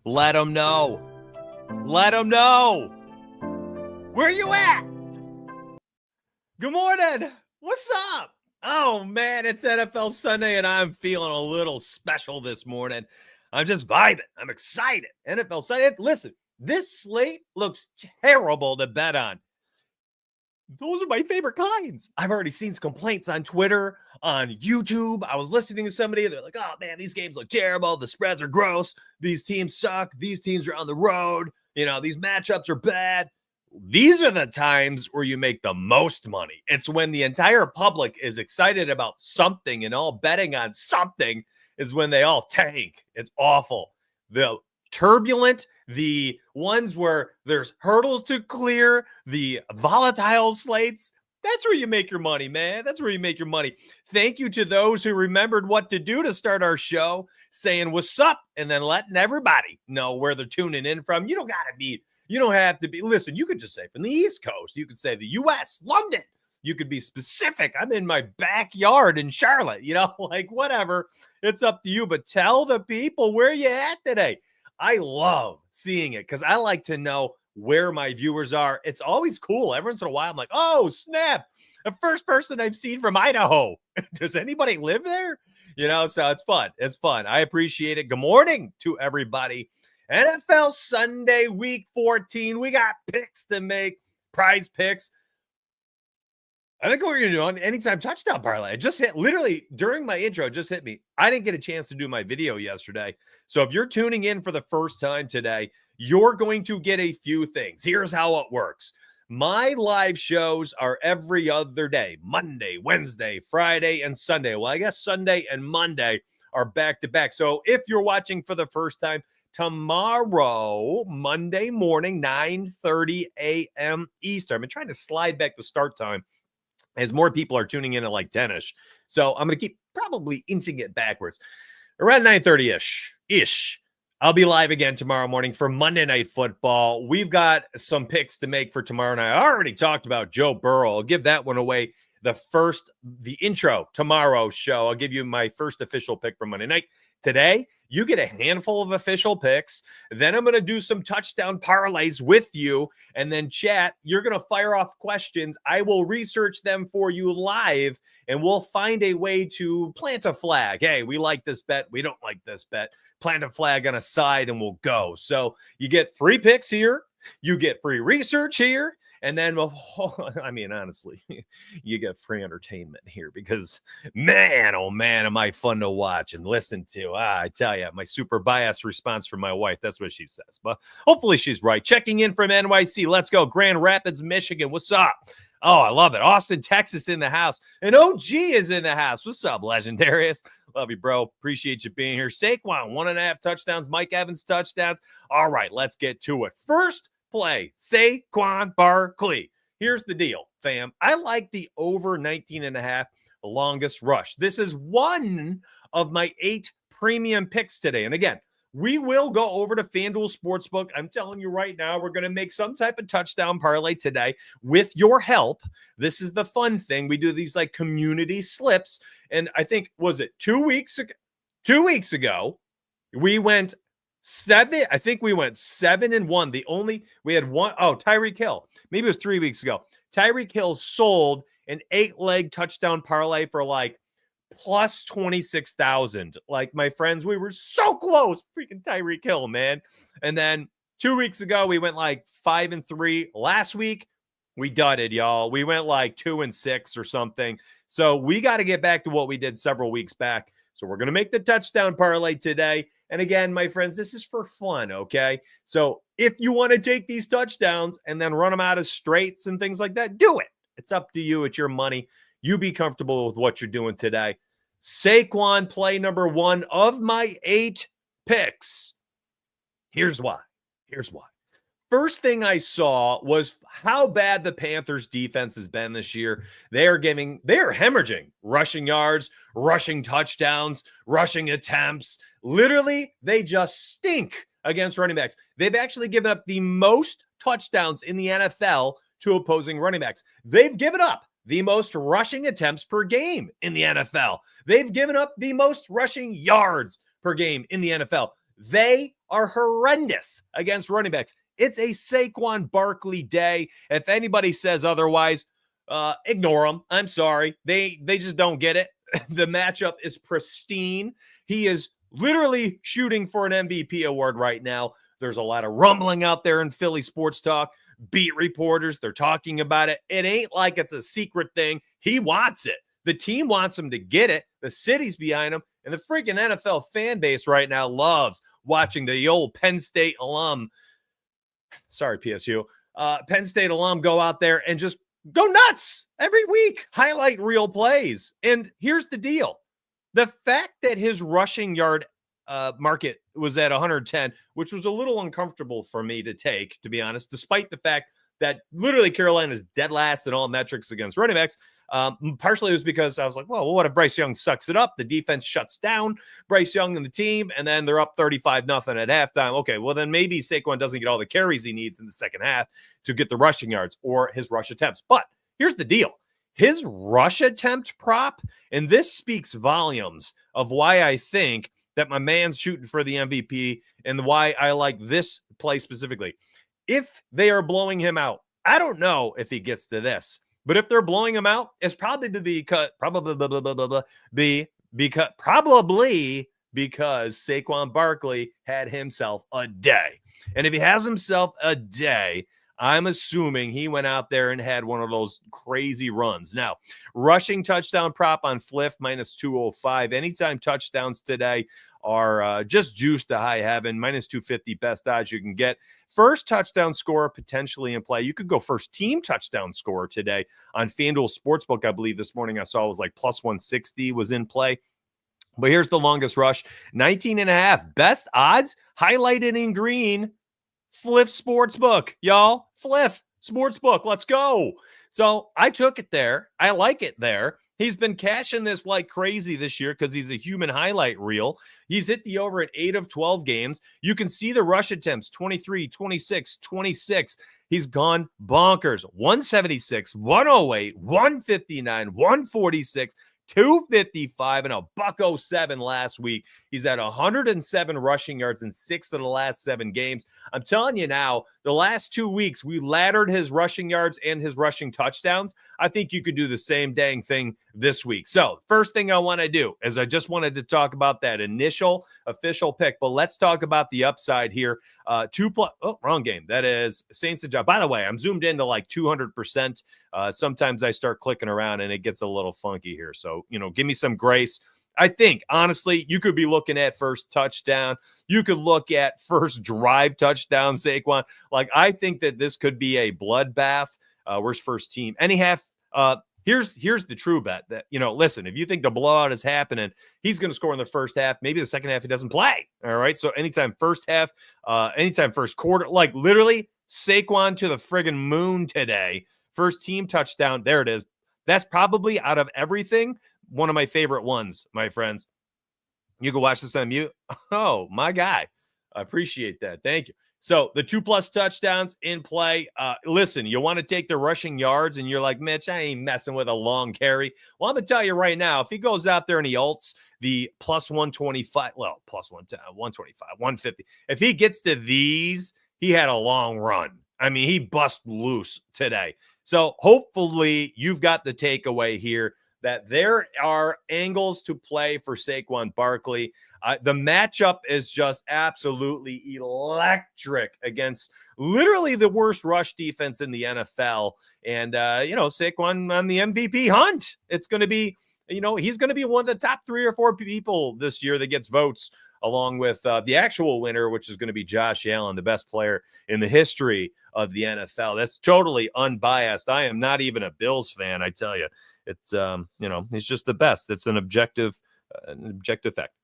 Let them know. Let them know. Where you at? Good morning. What's up? Oh, man, it's NFL Sunday, and I'm feeling a little special this morning. I'm just vibing. I'm excited. NFL Sunday. Listen, this slate looks terrible to bet on. Those are my favorite kinds. I've already seen some complaints on Twitter, on YouTube. I was listening to somebody. They're like, oh, man, these games look terrible. The spreads are gross. These teams suck. These teams are on the road. These matchups are bad. These are the times where you make the most money. It's when the entire public is excited about something and all betting on something is when they all tank. It's awful. The turbulent, the ones where there's hurdles to clear, the volatile slates, that's where you make your money, man. That's where you make your money. Thank you to those who remembered what to do to start our show, saying what's up, and then letting everybody know where they're tuning in from. You don't have to be, listen, you could just say from the East Coast. You could say the U.S., London. You could be specific. I'm in my backyard in Charlotte, whatever. It's up to you, but tell the people where you at today. I love seeing it because I like to know where my viewers are. It's always cool. Every once in a while, I'm like, oh, snap. The first person I've seen from Idaho. Does anybody live there? So it's fun. It's fun. I appreciate it. Good morning to everybody. NFL Sunday, week 14. We got picks to make, prize picks. I think what we're going to do on anytime touchdown parlay. It just hit, literally during my intro, it just hit me. I didn't get a chance to do my video yesterday. So if you're tuning in for the first time today, you're going to get a few things. Here's how it works. My live shows are every other day, Monday, Wednesday, Friday, and Sunday. Well, I guess Sunday and Monday are back to back. So if you're watching for the first time, tomorrow, Monday morning, 9:30 a.m. Eastern. I've been trying to slide back the start time as more people are tuning in at like 10-ish. So I'm going to keep probably inching it backwards. Around 9:30-ish. I'll be live again tomorrow morning for Monday Night Football. We've got some picks to make for tomorrow night. I already talked about Joe Burrow. I'll give that one away the intro tomorrow's show. I'll give you my first official pick for Monday night. Today, you get a handful of official picks. Then I'm going to do some touchdown parlays with you. And then chat, you're going to fire off questions. I will research them for you live, and we'll find a way to plant a flag. Hey, we like this bet. We don't like this bet. Plant a flag on a side, and we'll go. So you get free picks here. You get free research here. And then, honestly, you get free entertainment here because, man, oh, man, am I fun to watch and listen to. I tell you, my super biased response from my wife, that's what she says. But hopefully she's right. Checking in from NYC. Let's go. Grand Rapids, Michigan. What's up? Oh, I love it. Austin, Texas in the house. And OG is in the house. What's up, Legendarius? Love you, bro. Appreciate you being here. Saquon, 1.5 touchdowns. Mike Evans, touchdowns. All right, let's get to it. First play, Saquon Barkley. Here's the deal, fam. I like the over 19.5 longest rush. This is one of my 8 premium picks today. And again, we will go over to FanDuel Sportsbook. I'm telling you right now, we're going to make some type of touchdown parlay today with your help. This is the fun thing. We do these like community slips. And I think, was it 2 weeks ago? 2 weeks ago, we went 7. I think we went 7-1. We had one. Oh, Tyreek Hill. Maybe it was 3 weeks ago. Tyreek Hill sold an 8-leg touchdown parlay for like plus 26,000. Like, my friends, we were so close. Freaking Tyreek Hill, man. And then 2 weeks ago, we went like 5-3. Last week, we dudded, y'all. We went like 2-6 or something. So we got to get back to what we did several weeks back. So we're going to make the touchdown parlay today. And again, my friends, this is for fun, okay? So if you want to take these touchdowns and then run them out of straights and things like that, do it. It's up to you. It's your money. You be comfortable with what you're doing today. Saquon, play number 1 of my 8 picks. Here's why. First thing I saw was how bad the Panthers defense has been this year. They are hemorrhaging rushing yards, rushing touchdowns, rushing attempts. Literally, they just stink against running backs. They've actually given up the most touchdowns in the NFL to opposing running backs. They've given up the most rushing attempts per game in the NFL. They've given up the most rushing yards per game in the NFL. They are horrendous against running backs. It's a Saquon Barkley day. If anybody says otherwise, ignore them. I'm sorry. They just don't get it. The matchup is pristine. He is literally shooting for an MVP award right now. There's a lot of rumbling out there in Philly sports talk. Beat reporters, they're talking about it. It ain't like it's a secret thing. He wants it. The team wants him to get it. The city's behind him. And the freaking NFL fan base right now loves watching the old Penn State alum. Sorry, PSU. Penn State alum go out there and just go nuts every week. Highlight real plays. And here's the deal. The fact that his rushing yard market was at 110, which was a little uncomfortable for me to take, to be honest, despite the fact that literally Carolina is dead last in all metrics against running backs. Partially it was because I was like, well, what if Bryce Young sucks it up? The defense shuts down Bryce Young and the team, and then they're up 35-0 at halftime. Okay, well, then maybe Saquon doesn't get all the carries he needs in the second half to get the rushing yards or his rush attempts. But here's the deal. His rush attempt prop, and this speaks volumes of why I think that my man's shooting for the MVP and why I like this play specifically. If they are blowing him out, I don't know if he gets to this, but if they're blowing him out, it's probably to be cut, probably because Saquon Barkley had himself a day. And if he has himself a day, I'm assuming he went out there and had one of those crazy runs. Now, rushing touchdown prop on Fliff minus 205. Anytime touchdowns today are just juiced to high heaven, minus 250, best odds you can get. First touchdown scorer potentially in play. You could go first team touchdown scorer today on FanDuel Sportsbook. I believe this morning I saw was like plus 160 was in play. But here's the longest rush, 19.5. Best odds highlighted in green. Fliff Sportsbook, y'all. Fliff Sportsbook. Let's go. So I took it there. I like it there. He's been cashing this like crazy this year because he's a human highlight reel. He's hit the over at 8 of 12 games. You can see the rush attempts, 23, 26, 26. He's gone bonkers. 176, 108, 159, 146, 255, and a $107 last week. He's at 107 rushing yards in 6 of the last 7 games. I'm telling you now, the last 2 weeks, we laddered his rushing yards and his rushing touchdowns. I think you could do the same dang thing this week. So first thing I want to do is I just wanted to talk about that initial official pick, but let's talk about the upside here. Wrong game. That is Saints and Giants. By the way, I'm zoomed into like 200%. Sometimes I start clicking around and it gets a little funky here. So, give me some grace. I think, honestly, you could be looking at first touchdown. You could look at first drive touchdown, Saquon. Like, I think that this could be a bloodbath. Where's first team? Anyhow, here's the true bet that, listen, if you think the blowout is happening, he's going to score in the first half. Maybe the second half he doesn't play. All right. So anytime first half, anytime first quarter, like literally Saquon to the friggin' moon today. First team touchdown. There it is. That's probably out of everything one of my favorite ones, my friends. You can watch this on mute. Oh, my guy. I appreciate that. Thank you. So the 2+ touchdowns in play. Listen, you want to take the rushing yards and you're like, Mitch, I ain't messing with a long carry. Well, I'm going to tell you right now, if he goes out there and he ults the plus 125, well, plus 125, 150. If he gets to these, he had a long run. I mean, he bust loose today. So hopefully you've got the takeaway here that there are angles to play for Saquon Barkley. The matchup is just absolutely electric against literally the worst rush defense in the NFL. And, Saquon on the MVP hunt. It's going to be, he's going to be one of the top 3 or 4 people this year that gets votes, along with the actual winner, which is going to be Josh Allen, the best player in the history of the NFL. That's totally unbiased. I am not even a Bills fan, I tell you. It's, he's just the best. It's an objective fact.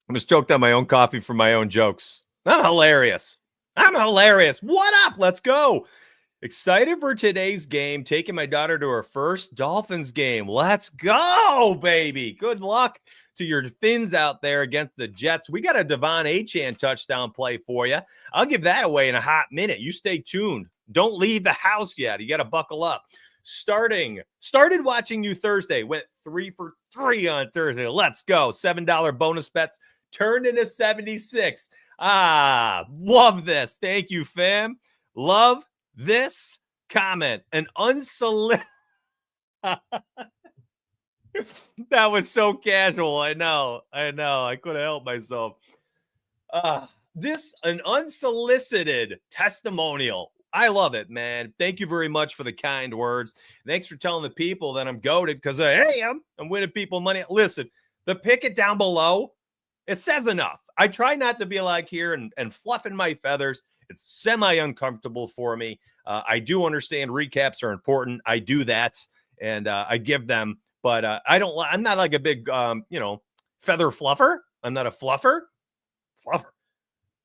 I'm just choked on my own coffee from my own jokes. I'm hilarious. What up? Let's go. Excited for today's game. Taking my daughter to her first Dolphins game. Let's go, baby. Good luck to your Fins out there against the Jets. We got a Devon Achane touchdown play for you. I'll give that away in a hot minute. You stay tuned. Don't leave the house yet. You got to buckle up. Started watching you Thursday. Went 3 for 3 on Thursday. Let's go. $7 bonus bets turned into 76. Love this. Thank you, fam. Love this comment. An unsolicited. That was so casual. I know. I couldn't help myself. An unsolicited testimonial. I love it, man. Thank you very much for the kind words. Thanks for telling the people that I'm goated because I'm winning people money. Listen, the pick it down below, it says enough. I try not to be like here and fluffing my feathers. It's semi-uncomfortable for me. I do understand recaps are important. I do that, and I give them. But I'm not like a big, feather fluffer. I'm not a fluffer. That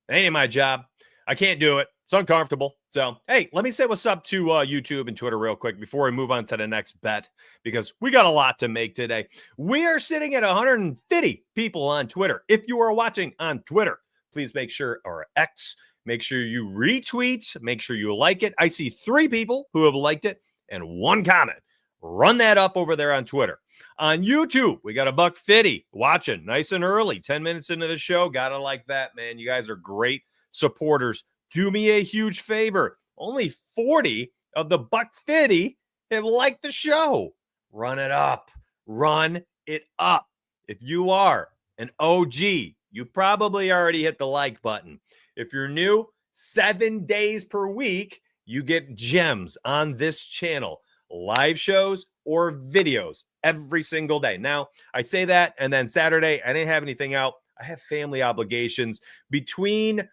ain't my job. I can't do it. It's uncomfortable. So, hey, let me say what's up to YouTube and Twitter real quick before we move on to the next bet, because we got a lot to make today. We are sitting at 150 people on Twitter. If you are watching on Twitter, please make sure, or X, make sure you retweet, make sure you like it. I see 3 people who have liked it and 1 comment. Run that up over there on Twitter. On YouTube, we got a $1.50 watching nice and early, 10 minutes into the show. Gotta like that, man. You guys are great supporters. Do me a huge favor. Only 40 of the $1.50 have liked the show. Run it up. Run it up. If you are an OG, you probably already hit the like button. If you're new, 7 days per week, you get gems on this channel. Live shows or videos every single day. Now, I say that, and then Saturday, I didn't have anything out. I have family obligations. Between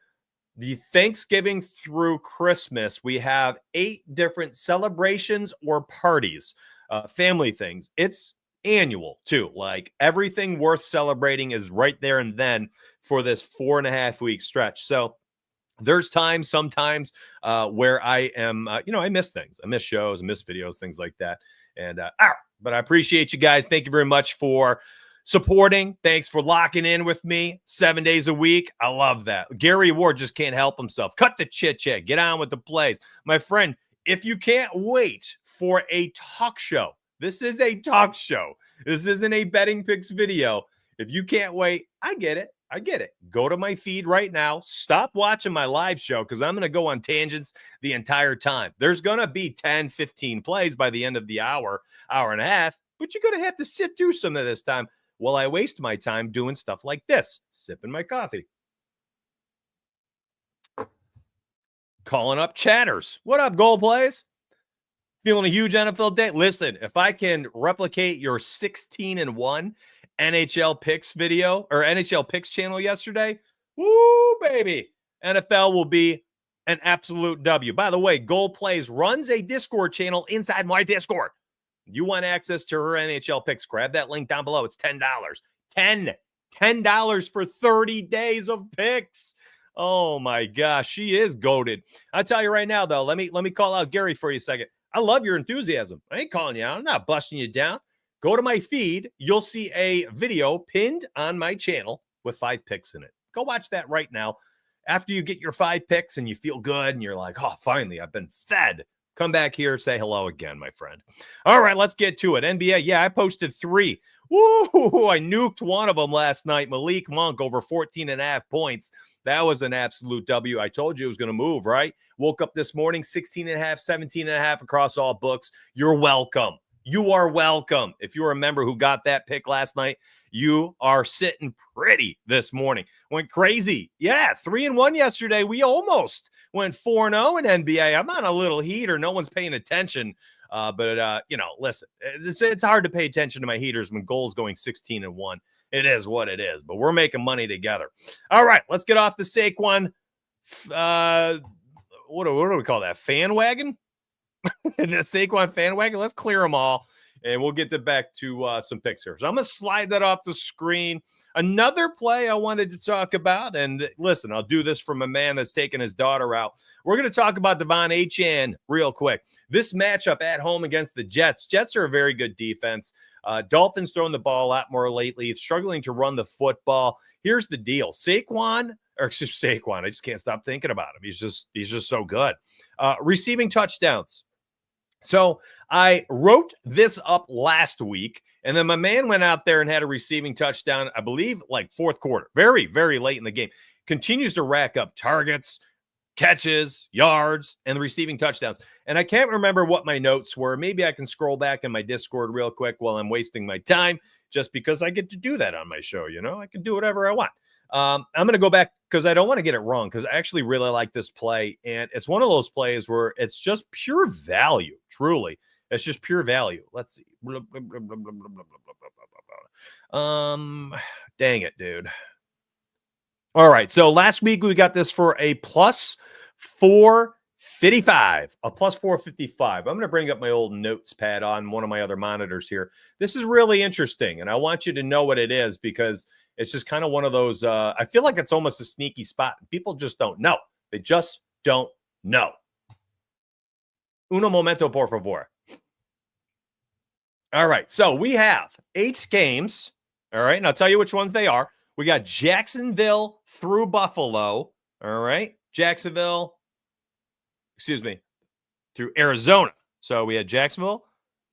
the Thanksgiving through Christmas, we have 8 different celebrations or parties, family things. It's annual, too. Like, everything worth celebrating is right there and then for this 4.5-week stretch. So, there's sometimes where I am, I miss things. I miss shows, I miss videos, things like that. And, but I appreciate you guys. Thank you very much for supporting. Thanks for locking in with me 7 days a week. I love that. Gary Ward just can't help himself. Cut the chit chat. Get on with the plays. My friend, if you can't wait for a talk show, this is a talk show. This isn't a betting picks video. If you can't wait, I get it. Go to my feed right now. Stop watching my live show because I'm going to go on tangents the entire time. There's going to be 10, 15 plays by the end of the hour and a half, but you're going to have to sit through some of this time while I waste my time doing stuff like this, sipping my coffee. Calling up chatters. What up, Gold Plays? Feeling a huge NFL day? Listen, if I can replicate your 16-1 NHL picks video or NHL picks channel yesterday, woo, baby. NFL will be an absolute W. By the way, Gold Plays runs a Discord channel inside my Discord. You want access to her NHL picks, grab that link down below. It's $10. $10 for 30 days of picks. Oh my gosh, she is goated. I'll tell you right now, though, let me call out Gary for you a second. I love your enthusiasm. I ain't calling you out. I'm not busting you down. Go to my feed. You'll see a video pinned on my channel with 5 picks in it. Go watch that right now. After you get your 5 picks and you feel good and you're like, oh, finally, I've been fed. Come back here, say hello again, my friend. All right, let's get to it. NBA, yeah, I posted 3. Woo! I nuked one of them last night. Malik Monk over 14.5 points. That was an absolute W. I told you it was going to move, right? Woke up this morning, 16.5, 17.5 across all books. You're welcome. You are welcome. If you're a member who got that pick last night, you are sitting pretty this morning. Went crazy. Yeah, 3-1 yesterday. We almost went 4-0 in NBA. I'm on a little heater. No one's paying attention. But listen, it's hard to pay attention to my heaters when goal's going 16-1. It is what it is, but we're making money together. All right, let's get off the Saquon. What do we call that? Fan wagon? The Saquon fan wagon. Let's clear them all, and we'll get back to some picks here. So I'm going to slide that off the screen. Another play I wanted to talk about, and listen, I'll do this from a man that's taking his daughter out. We're going to talk about Devon Achane real quick. This matchup at home against the Jets. Jets are a very good defense. Dolphins throwing the ball a lot more lately, struggling to run the football. Here's the deal. Saquon, I just can't stop thinking about him. He's just so good. Receiving touchdowns. So I wrote this up last week, and then my man went out there and had a receiving touchdown, I believe, like fourth quarter, very, very late in the game. Continues to rack up targets, catches, yards, and receiving touchdowns. And I can't remember what my notes were. Maybe I can scroll back in my Discord real quick while I'm wasting my time, just because I get to do that on my show. You know, I can do whatever I want. I'm going to go back because I don't want to get it wrong, because I actually really like this play. And it's one of those plays where it's just pure value, truly. It's just pure value. Let's see. Dang it, dude. All right. So last week we got this for a plus 455, a plus 455. I'm going to bring up my old notes pad on one of my other monitors here. This is really interesting, and I want you to know what it is, because it's just kind of one of those, I feel like it's almost a sneaky spot. People just don't know. They just don't know. Uno momento, por favor. All right. So we have 8 games. All right. And I'll tell you which ones they are. We got Jacksonville through Buffalo. All right. Through Arizona. So we had Jacksonville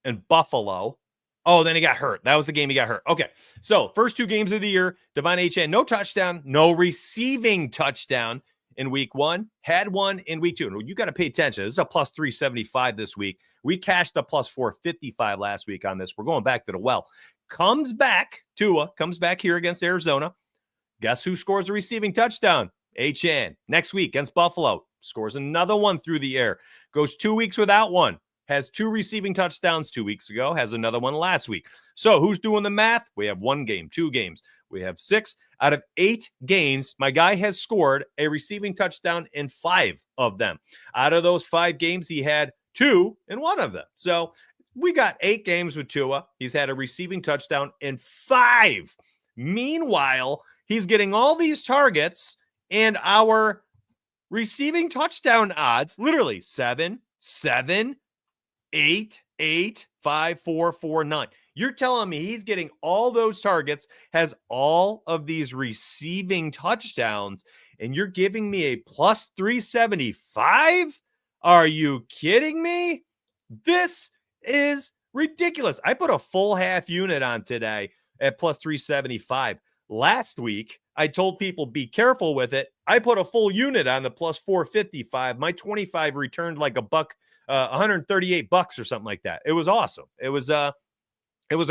and Buffalo. Oh, then he got hurt. That was the game he got hurt. Okay. So first 2 games of the year, Devon Achane, no touchdown, no receiving touchdown in week 1, had one in week 2. You got to pay attention. This is a plus 375 this week. We cashed a plus 455 last week on this. We're going back to the well. Tua comes back here against Arizona. Guess who scores a receiving touchdown? Achane. Next week against Buffalo, scores another one through the air. Goes 2 weeks without one. Has 2 receiving touchdowns 2 weeks ago. Has another one last week. So who's doing the math? We have 1 game, 2 games. We have 6 out of 8 games. My guy has scored a receiving touchdown in 5 of them. Out of those 5 games, he had 2 in 1 of them. So we got 8 games with Tua. He's had a receiving touchdown in 5. Meanwhile, he's getting all these targets, and our receiving touchdown odds, literally 7, 7, 8, 8, 5, 4, 4, 9. You're telling me he's getting all those targets, has all of these receiving touchdowns, and you're giving me a plus 375? Are you kidding me? This is ridiculous. I put a full half unit on today at plus 375. Last week, I told people be careful with it. I put a full unit on the plus 455. My 25 returned like $138 or something like that. It was awesome. It was a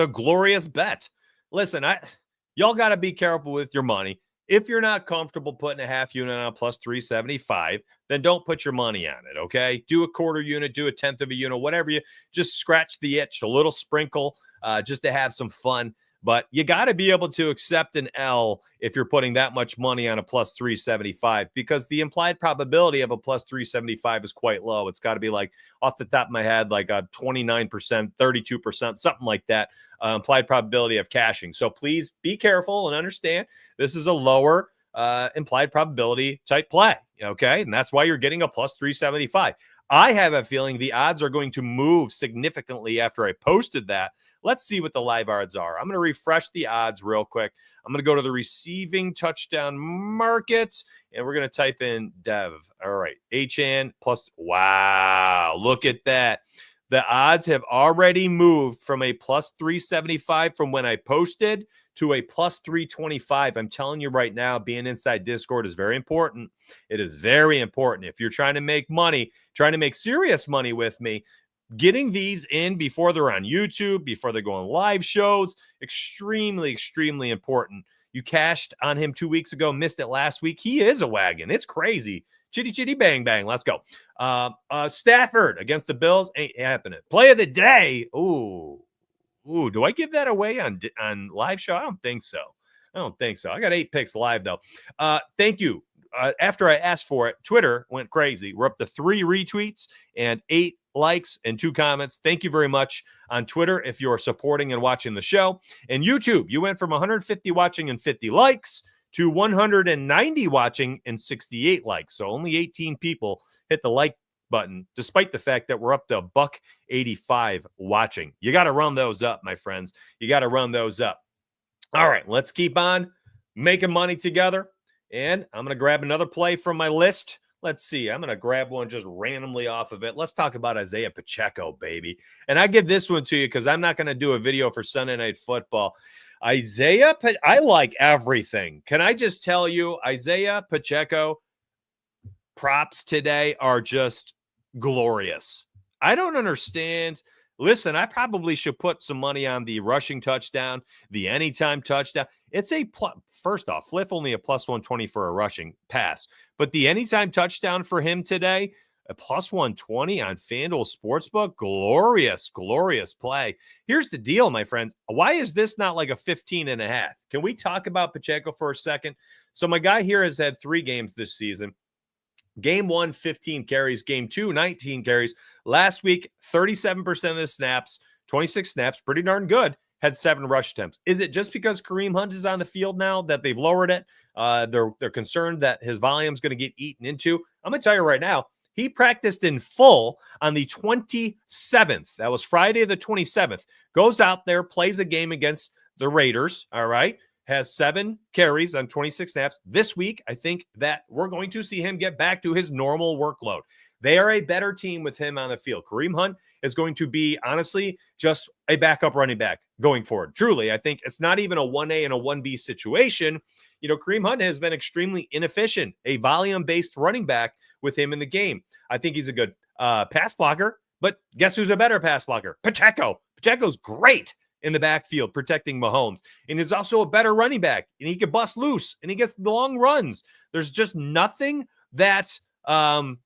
glorious bet. Listen, y'all got to be careful with your money. If you're not comfortable putting a half unit on a plus 375, then don't put your money on it, okay? Do a quarter unit, do a tenth of a unit, whatever you, just scratch the itch, a little sprinkle, just to have some fun. But you got to be able to accept an L if you're putting that much money on a plus 375, because the implied probability of a plus 375 is quite low. It's got to be like, off the top of my head, like a 29%, 32%, something like that, implied probability of cashing. So please be careful and understand this is a lower implied probability type play, okay? And that's why you're getting a plus 375. I have a feeling the odds are going to move significantly after I posted that. Let's see what the live odds are. I'm going to refresh the odds real quick. I'm going to go to the receiving touchdown market, and we're going to type in Dev. All right, Achane plus. Wow, look at that. The odds have already moved from a plus 375 from when I posted to a plus 325. I'm telling you right now, being inside Discord is very important. It is very important. If you're trying to make money, trying to make serious money with me, getting these in before they're on YouTube, before they're going live shows, extremely, extremely important. You cashed on him 2 weeks ago, missed it last week. He is a wagon. It's crazy. Chitty, chitty, bang, bang. Let's go. Stafford against the Bills ain't happening. Play of the day. Ooh, do I give that away on live show? I don't think so. I got 8 picks live, though. Thank you. After I asked for it, Twitter went crazy. We're up to 3 retweets and 8 likes and 2 comments. Thank you very much on Twitter if you're supporting and watching the show. And YouTube, you went from 150 watching and 50 likes to 190 watching and 68 likes. So only 18 people hit the like button, despite the fact that we're up to $1.85 watching. You got to run those up, my friends. You got to run those up. All right, let's keep on making money together. And I'm going to grab another play from my list. Let's see. I'm going to grab one just randomly off of it. Let's talk about Isaiah Pacheco, baby. And I give this one to you because I'm not going to do a video for Sunday Night Football. I like everything. Can I just tell you, Isaiah Pacheco props today are just glorious. I don't understand. Listen, I probably should put some money on the rushing touchdown, the anytime touchdown. It's first off, Fliff only a plus 120 for a rushing pass, but the anytime touchdown for him today, a plus 120 on FanDuel Sportsbook. Glorious, glorious play. Here's the deal, my friends. Why is this not like a 15.5? Can we talk about Pacheco for a second? So my guy here has had 3 games this season. Game 1, 15 carries. Game 2, 19 carries. Last week, 37% of the snaps, 26 snaps, pretty darn good, had 7 rush attempts. Is it just because Kareem Hunt is on the field now that they've lowered it? They're concerned that his volume is going to get eaten into. I'm going to tell you right now, he practiced in full on the 27th. That was Friday the 27th. Goes out there, plays a game against the Raiders, all right? Has 7 carries on 26 snaps. This week, I think that we're going to see him get back to his normal workload. They are a better team with him on the field. Kareem Hunt is going to be, honestly, just a backup running back going forward. Truly, I think it's not even a 1A and a 1B situation. You know, Kareem Hunt has been extremely inefficient, a volume-based running back with him in the game. I think he's a good pass blocker, but guess who's a better pass blocker? Pacheco. Pacheco's great in the backfield protecting Mahomes, and is also a better running back, and he can bust loose, and he gets the long runs. There's just nothing that Kareem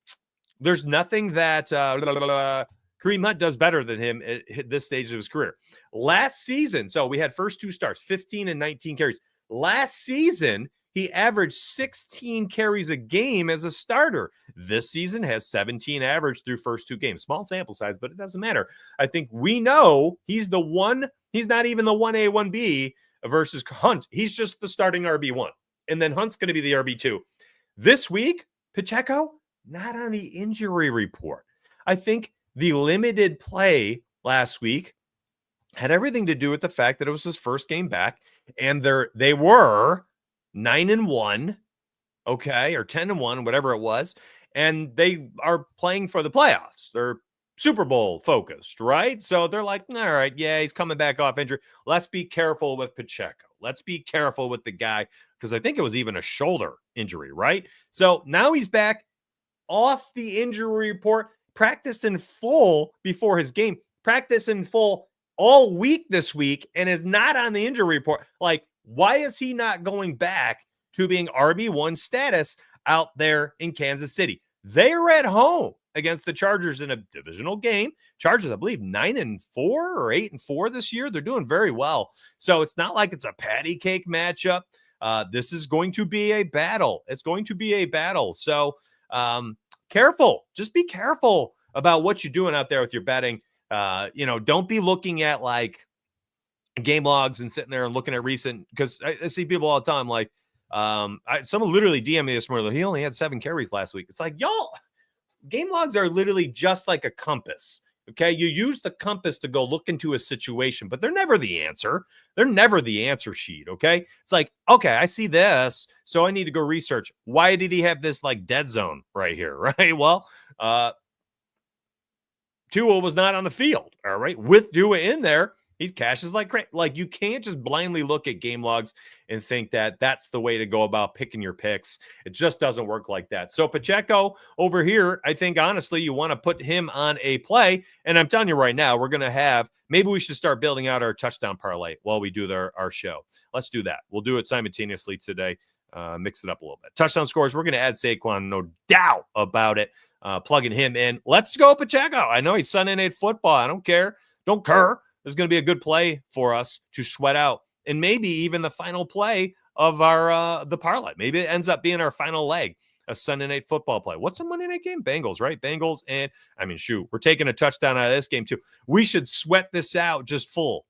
Hunt does better than him at this stage of his career. Last season, so we had first 2 starts, 15 and 19 carries. Last season, he averaged 16 carries a game as a starter. This season has 17 average through first 2 games. Small sample size, but it doesn't matter. I think we know he's the one. He's not even the 1A, 1B versus Hunt. He's just the starting RB1. And then Hunt's going to be the RB2. This week, Pacheco, not on the injury report. I think the limited play last week had everything to do with the fact that it was his first game back, and they were 9-1, okay, or 10-1, whatever it was, and they are playing for the playoffs. They're Super Bowl focused, right? So they're like, all right, yeah, he's coming back off injury. Let's be careful with Pacheco. Let's be careful with the guy, because I think it was even a shoulder injury, right? So now he's back off the injury report, practiced in full before his game, practiced in full all week this week, and is not on the injury report. Like, why is he not going back to being RB1 status out there in Kansas City? They are at home against the Chargers in a divisional game. Chargers, I believe, 9-4 or 8-4 this year. They're doing very well. So it's not like it's a patty cake matchup. This is going to be a battle. It's going to be a battle. So careful. Just be careful about what you're doing out there with your betting. Don't be looking at like game logs and sitting there and looking at recent, because I see people all the time like someone literally DM'd me this morning. He only had 7 carries last week. It's like, y'all, game logs are literally just like a compass. Okay, you use the compass to go look into a situation, but they're never the answer. They're never the answer sheet. Okay, it's like, okay, I see this, so I need to go research. Why did he have this like dead zone right here? Right. Well, Tua was not on the field. All right, with Tua in there, he cashes like crazy. Like, you can't just blindly look at game logs and think that that's the way to go about picking your picks. It just doesn't work like that. So Pacheco over here, I think, honestly, you want to put him on a play. And I'm telling you right now, we're going to have, maybe we should start building out our touchdown parlay while we do our show. Let's do that. We'll do it simultaneously today. Mix it up a little bit. Touchdown scores, we're going to add Saquon, no doubt about it. Plugging him in. Let's go, Pacheco. I know he's Sunday Night Football. I don't care. Don't care. There's going to be a good play for us to sweat out, and maybe even the final play of our the parlay. Maybe it ends up being our final leg, a Sunday Night Football play. What's a Monday night game? Bengals, right? Bengals, and we're taking a touchdown out of this game too. We should sweat this out just all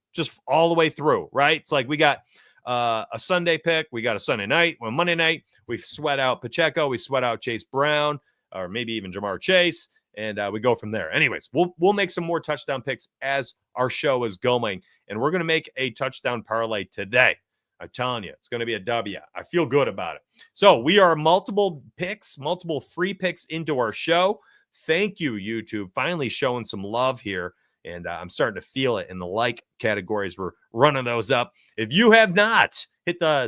the way through, right? It's like we got a Sunday pick, we got a Sunday night, well, Monday night we sweat out Pacheco, we sweat out Chase Brown, or maybe even Jamar Chase. And we go from there. Anyways, we'll make some more touchdown picks as our show is going. And we're going to make a touchdown parlay today. I'm telling you, it's going to be a W. I feel good about it. So we are multiple free picks into our show. Thank you, YouTube. Finally showing some love here. And I'm starting to feel it in the like categories. We're running those up. If you have not hit the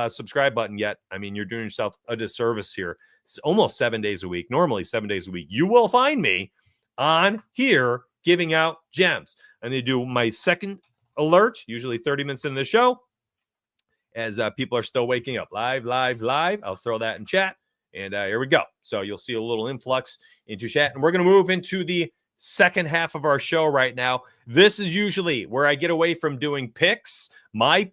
subscribe button yet, I mean, you're doing yourself a disservice here. It's almost 7 days a week, normally 7 days a week. You will find me on here giving out gems. I'm going to do my second alert, usually 30 minutes into the show, as people are still waking up. Live. I'll throw that in chat. And here we go. So you'll see a little influx into chat. And we're going to move into the second half of our show right now. This is usually where I get away from doing picks, my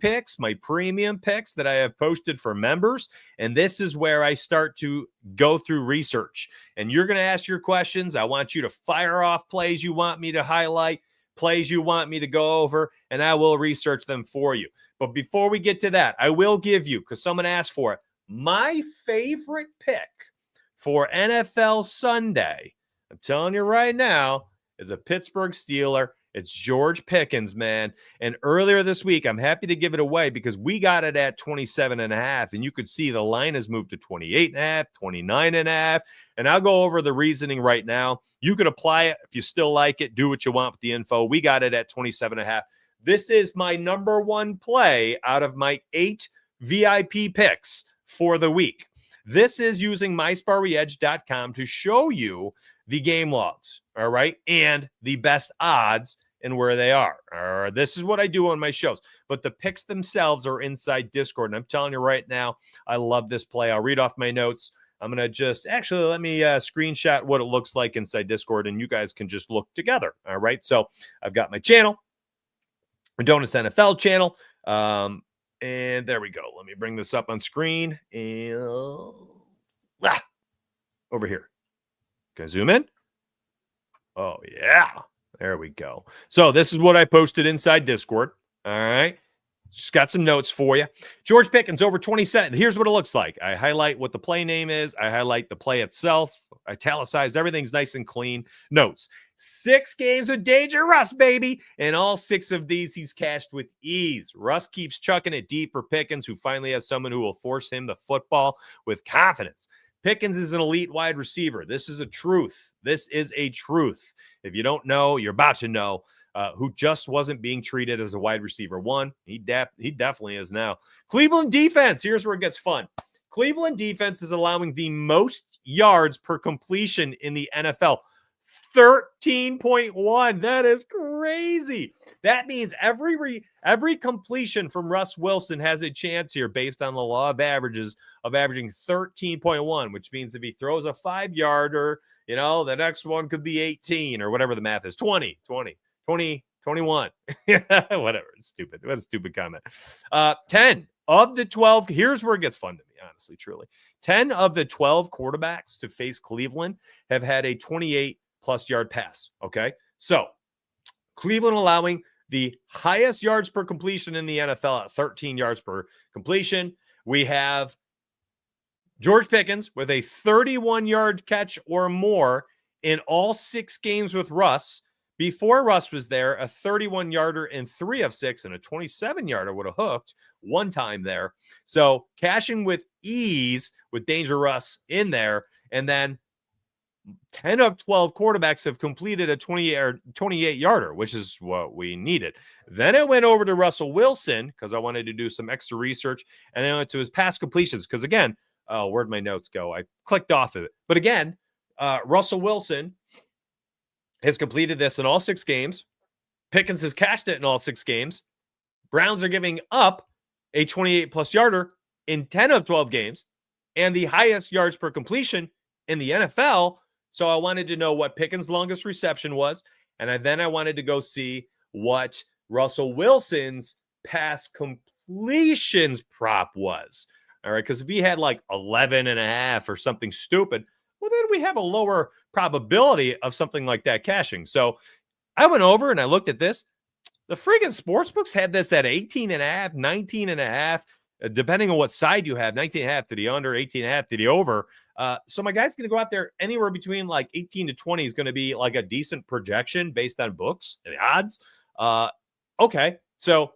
premium picks that I have posted for members. And this is where I start to go through research. And you're going to ask your questions. I want you to fire off plays you want me to highlight, plays you want me to go over, and I will research them for you. But before we get to that, I will give you, because someone asked for it, my favorite pick for NFL Sunday, I'm telling you right now, is a Pittsburgh Steeler. It's George Pickens, man. And earlier this week, I'm happy to give it away because we got it at 27.5, and you could see the line has moved to 28.5, 29.5. And I'll go over the reasoning right now. You could apply it if you still like it. Do what you want with the info. We got it at 27.5. This is my number one play out of my 8 VIP picks for the week. This is using mysparryedge.com to show you the game logs, all right, and the best odds and where they are. This is what I do on my shows. But the picks themselves are inside Discord. And I'm telling you right now, I love this play. I'll read off my notes. I'm going to just actually let me screenshot what it looks like inside Discord, and you guys can just look together. All right. So I've got my channel, my Donuts NFL channel. And there we go. Let me bring this up on screen. And over here. Can I zoom in? Oh, yeah. There we go. So this is what I posted inside Discord. All right. Just got some notes for you. George Pickens over 27. Here's what it looks like. I highlight what the play name is. I highlight the play itself. Italicized. Everything's nice and clean. Notes. 6 games with Danger Russ, baby. And all 6 of these he's cashed with ease. Russ keeps chucking it deep for Pickens, who finally has someone who will force him the football with confidence. Pickens is an elite wide receiver. This is a truth. This is a truth. If you don't know, you're about to know. Who just wasn't being treated as a wide receiver one. He definitely is now. Cleveland defense. Here's where it gets fun. Cleveland defense is allowing the most yards per completion in the NFL. 13.1. That is crazy. That means every completion from Russ Wilson has a chance here based on the law of averages of averaging 13.1, which means if he throws a 5-yarder, the next one could be 18 or whatever the math is. 20, 21. Whatever. It's stupid. What a stupid comment. 10 of the 12. Here's where it gets fun to me, honestly, truly. 10 of the 12 quarterbacks to face Cleveland have had a 28-plus yard pass. Okay. So Cleveland allowing the highest yards per completion in the NFL at 13 yards per completion. We have George Pickens with a 31-yard catch or more in all 6 games with Russ. Before Russ was there, a 31-yarder in 3 of 6 and a 27-yarder would have hooked one time there. So cashing with ease with Danger Russ in there. And then 10 of 12 quarterbacks have completed a 28-yarder, which is what we needed. Then it went over to Russell Wilson because I wanted to do some extra research. And then I went to his pass completions because, again, where'd my notes go? I clicked off of it. But again, Russell Wilson has completed this in all 6 games. Pickens has cashed it in all 6 games. Browns are giving up a 28-plus yarder in 10 of 12 games and the highest yards per completion in the NFL. So I wanted to know what Pickens' longest reception was, and then I wanted to go see what Russell Wilson's pass completions prop was. All right, because if he had like 11.5 or something stupid, well, then we have a lower probability of something like that cashing. So I went over and I looked at this. The friggin' sportsbooks had this at 18.5, 19.5, depending on what side you have, 19.5 to the under, 18.5 to the over. So my guy's going to go out there anywhere between like 18 to 20 is going to be like a decent projection based on books and the odds. Okay. So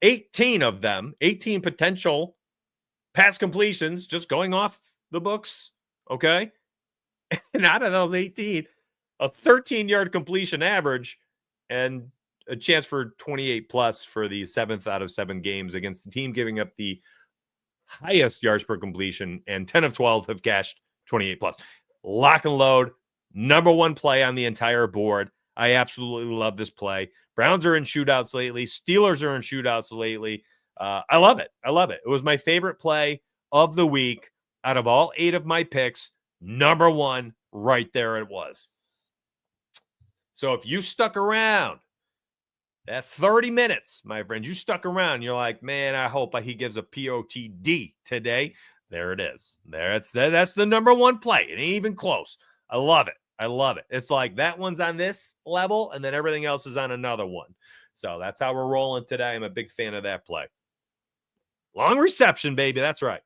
18 of them, 18 potential pass completions just going off the books, okay? And out of those 18, a 13-yard completion average and a chance for 28 plus for the 7th out of 7 games against the team giving up the highest yards per completion, and 10 of 12 have cashed 28 plus. Lock and load, number one play on the entire board. I absolutely love this play. Browns are in shootouts lately. Steelers are in shootouts lately. I love it. I love it. It was my favorite play of the week out of all 8 of my picks. Number one, right there it was. So if you stuck around that 30 minutes, my friend, you stuck around, you're like, man, I hope he gives a POTD today. There it is. That's the number one play. It ain't even close. I love it. I love it. It's like that one's on this level, and then everything else is on another one. So that's how we're rolling today. I'm a big fan of that play. Long reception, baby. That's right.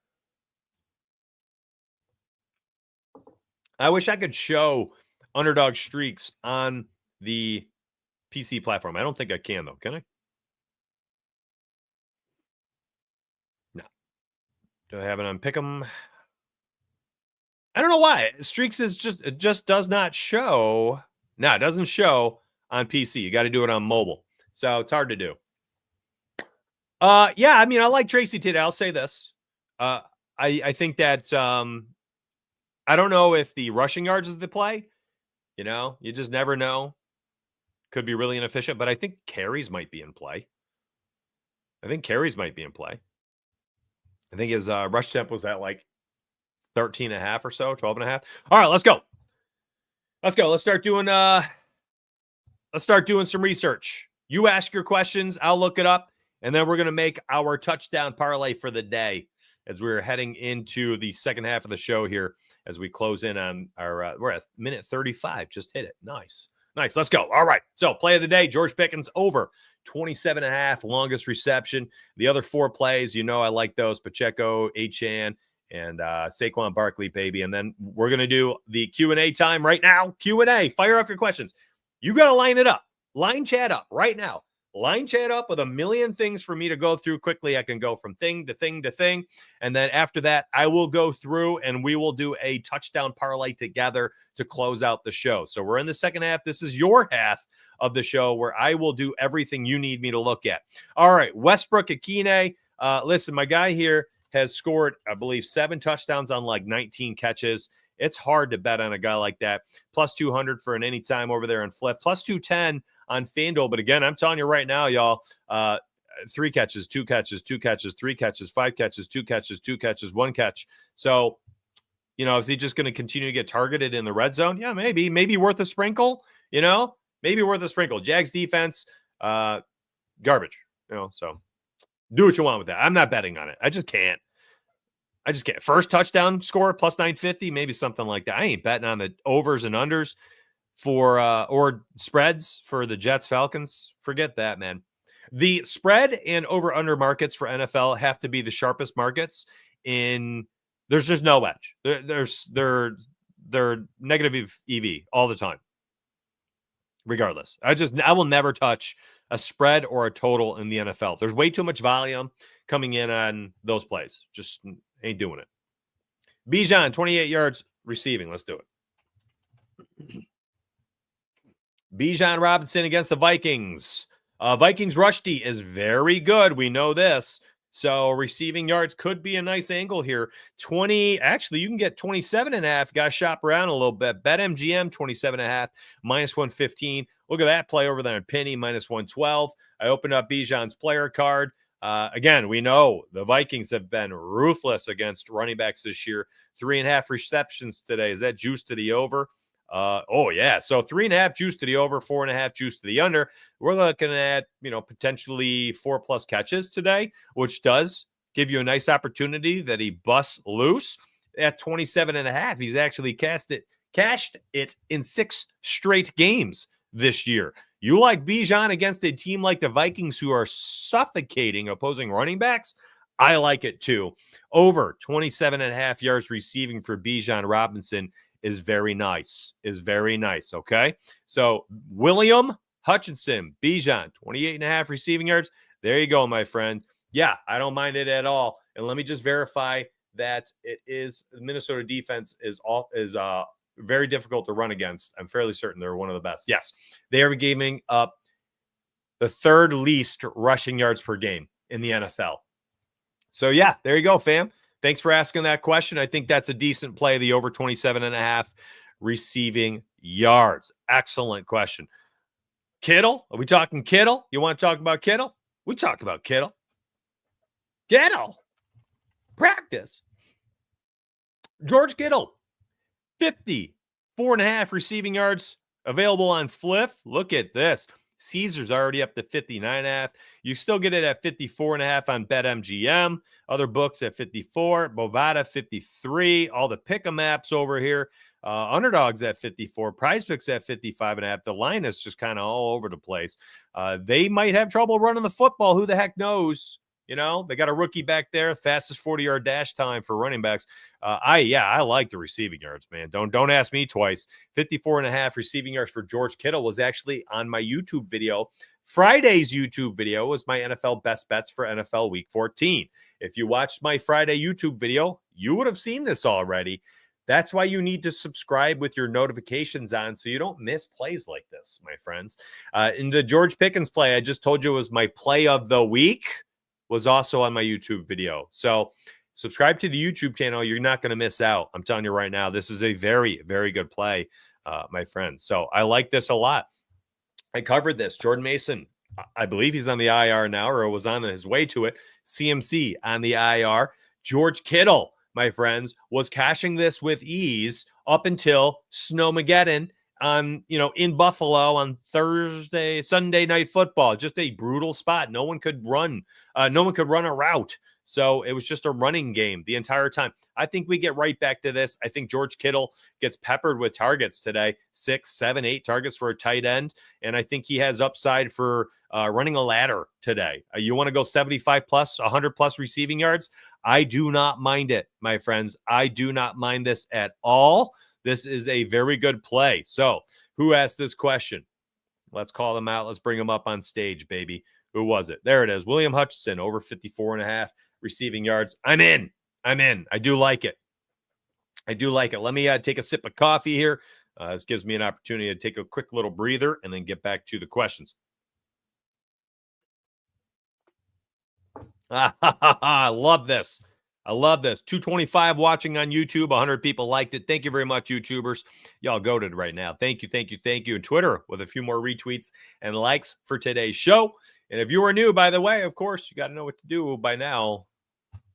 I wish I could show underdog streaks on the PC platform. I don't think I can, though. Can I? No. Do I have it on Pick'em? I don't know why. Streaks is it just does not show. No, it doesn't show on PC. You got to do it on mobile. So it's hard to do. Yeah, I mean, I like Tracy today. I'll say this. I think that I don't know if the rushing yards is the play. You know, you just never know. Could be really inefficient, but I think carries might be in play. I think his rush tempo was at like 13 and a half or so, 12 and a half. All right, let's go. Let's start doing some research. You ask your questions, I'll look it up, and then we're going to make our touchdown parlay for the day as we're heading into the second half of the show here as we close in on our we're at minute 35. Just hit it. Nice. Let's go. All right. So play of the day, George Pickens over 27 and a half, longest reception. The other 4 plays, you know, I like those. Pacheco, Achane, and Saquon Barkley, baby. And then we're going to do the Q&A time right now. Q&A. Fire off your questions. You got to line it up. Line chat up right now. Line chat up with a million things for me to go through quickly. I can go from thing to thing to thing. And then after that, I will go through and we will do a touchdown parlay together to close out the show. So we're in the second half. This is your half of the show where I will do everything you need me to look at. All right, Westbrook Akine. Listen, my guy here has scored, I believe, 7 touchdowns on like 19 catches. It's hard to bet on a guy like that. Plus 200 for an anytime over there on Flip. Plus 210 on FanDuel. But again, I'm telling you right now, y'all, 3 catches, 2 catches, 2 catches, 3 catches, 5 catches, 2 catches, 2 catches, 1 catch. So, you know, is he just going to continue to get targeted in the red zone? Yeah, maybe worth a sprinkle, you know, maybe worth a sprinkle. Jags defense, garbage, you know, so do what you want with that. I'm not betting on it. I just can't. First touchdown score plus 950, maybe something like that. I ain't betting on the overs and unders for or spreads for the Jets Falcons. Forget that, man. The spread and over under markets for NFL have to be the sharpest markets. There's just no edge. They're negative EV all the time. Regardless, I will never touch a spread or a total in the NFL. There's way too much volume coming in on those plays. Just ain't doing it. Bijan, 28 yards receiving. Let's do it. Bijan Robinson against the Vikings. Vikings rush D is very good. We know this. So receiving yards could be a nice angle here. Actually, you can get 27 and a half. Got to shop around a little bit. BetMGM, 27 and a half, minus 115. Look at that play over there on Penny, minus 112. I opened up Bijan's player card. Again, we know the Vikings have been ruthless against running backs this year. 3.5 receptions today. Is that juice to the over? Oh yeah. So 3.5 juice to the over, 4.5 juice to the under. We're looking at, potentially 4+ catches today, which does give you a nice opportunity that he busts loose at 27.5. He's actually cashed it in 6 straight games this year. You like Bijan against a team like the Vikings who are suffocating opposing running backs? I like it too. Over 27.5 yards receiving for Bijan Robinson is very nice. Okay. So William Hutchinson, Bijan, 28.5 receiving yards. There you go, my friend. Yeah, I don't mind it at all. And let me just verify that it is the Minnesota defense is very difficult to run against. I'm fairly certain they're one of the best. Yes, they are giving up the third least rushing yards per game in the NFL. So, yeah, there you go, fam. Thanks for asking that question. I think that's a decent play, the over 27.5 receiving yards. Excellent question. Kittle? Are we talking Kittle? You want to talk about Kittle? We talk about Kittle. Kittle. Practice. George Kittle. 54.5 receiving yards available on Fliff. Look at this. Caesar's already up to 59.5. You still get it at 54.5 on BetMGM. Other books at 54. Bovada 53. All the pick'em apps over here. Underdogs at 54. PrizePicks at 55.5. The line is just kind of all over the place. They might have trouble running the football. Who the heck knows? You know, they got a rookie back there, fastest 40-yard dash time for running backs. I like the receiving yards, man. Don't ask me twice. 54.5 receiving yards for George Kittle was actually on my YouTube video. Friday's YouTube video was my NFL best bets for NFL Week 14. If you watched my Friday YouTube video, you would have seen this already. That's why you need to subscribe with your notifications on so you don't miss plays like this, my friends. In the George Pickens play, I just told you was my play of the week. Was also on my YouTube video. So subscribe to the YouTube channel. You're not going to miss out. I'm telling you right now, this is a very, very good play, my friend. So I like this a lot. I covered this. Jordan Mason, I believe he's on the IR now or was on his way to it. CMC on the IR. George Kittle, my friends, was cashing this with ease up until Snowmageddon on, in Buffalo on Sunday Night Football. Just a brutal spot. No one could run. No one could run a route. So it was just a running game the entire time. I think we get right back to this. I think George Kittle gets peppered with targets today. 6, 7, 8 targets for a tight end. And I think he has upside for running a ladder today. You want to go 75 plus, 100 plus receiving yards? I do not mind it, my friends. I do not mind this at all. This is a very good play. So who asked this question? Let's call them out. Let's bring them up on stage, baby. Who was it? There it is. William Hutchinson, over 54.5 receiving yards. I'm in. I do like it. Let me take a sip of coffee here. This gives me an opportunity to take a quick little breather and then get back to the questions. I love this. 225 watching on YouTube. 100 people liked it. Thank you very much, YouTubers. Y'all goated right now. Thank you. And Twitter with a few more retweets and likes for today's show. And if you are new, by the way, of course, you got to know what to do by now.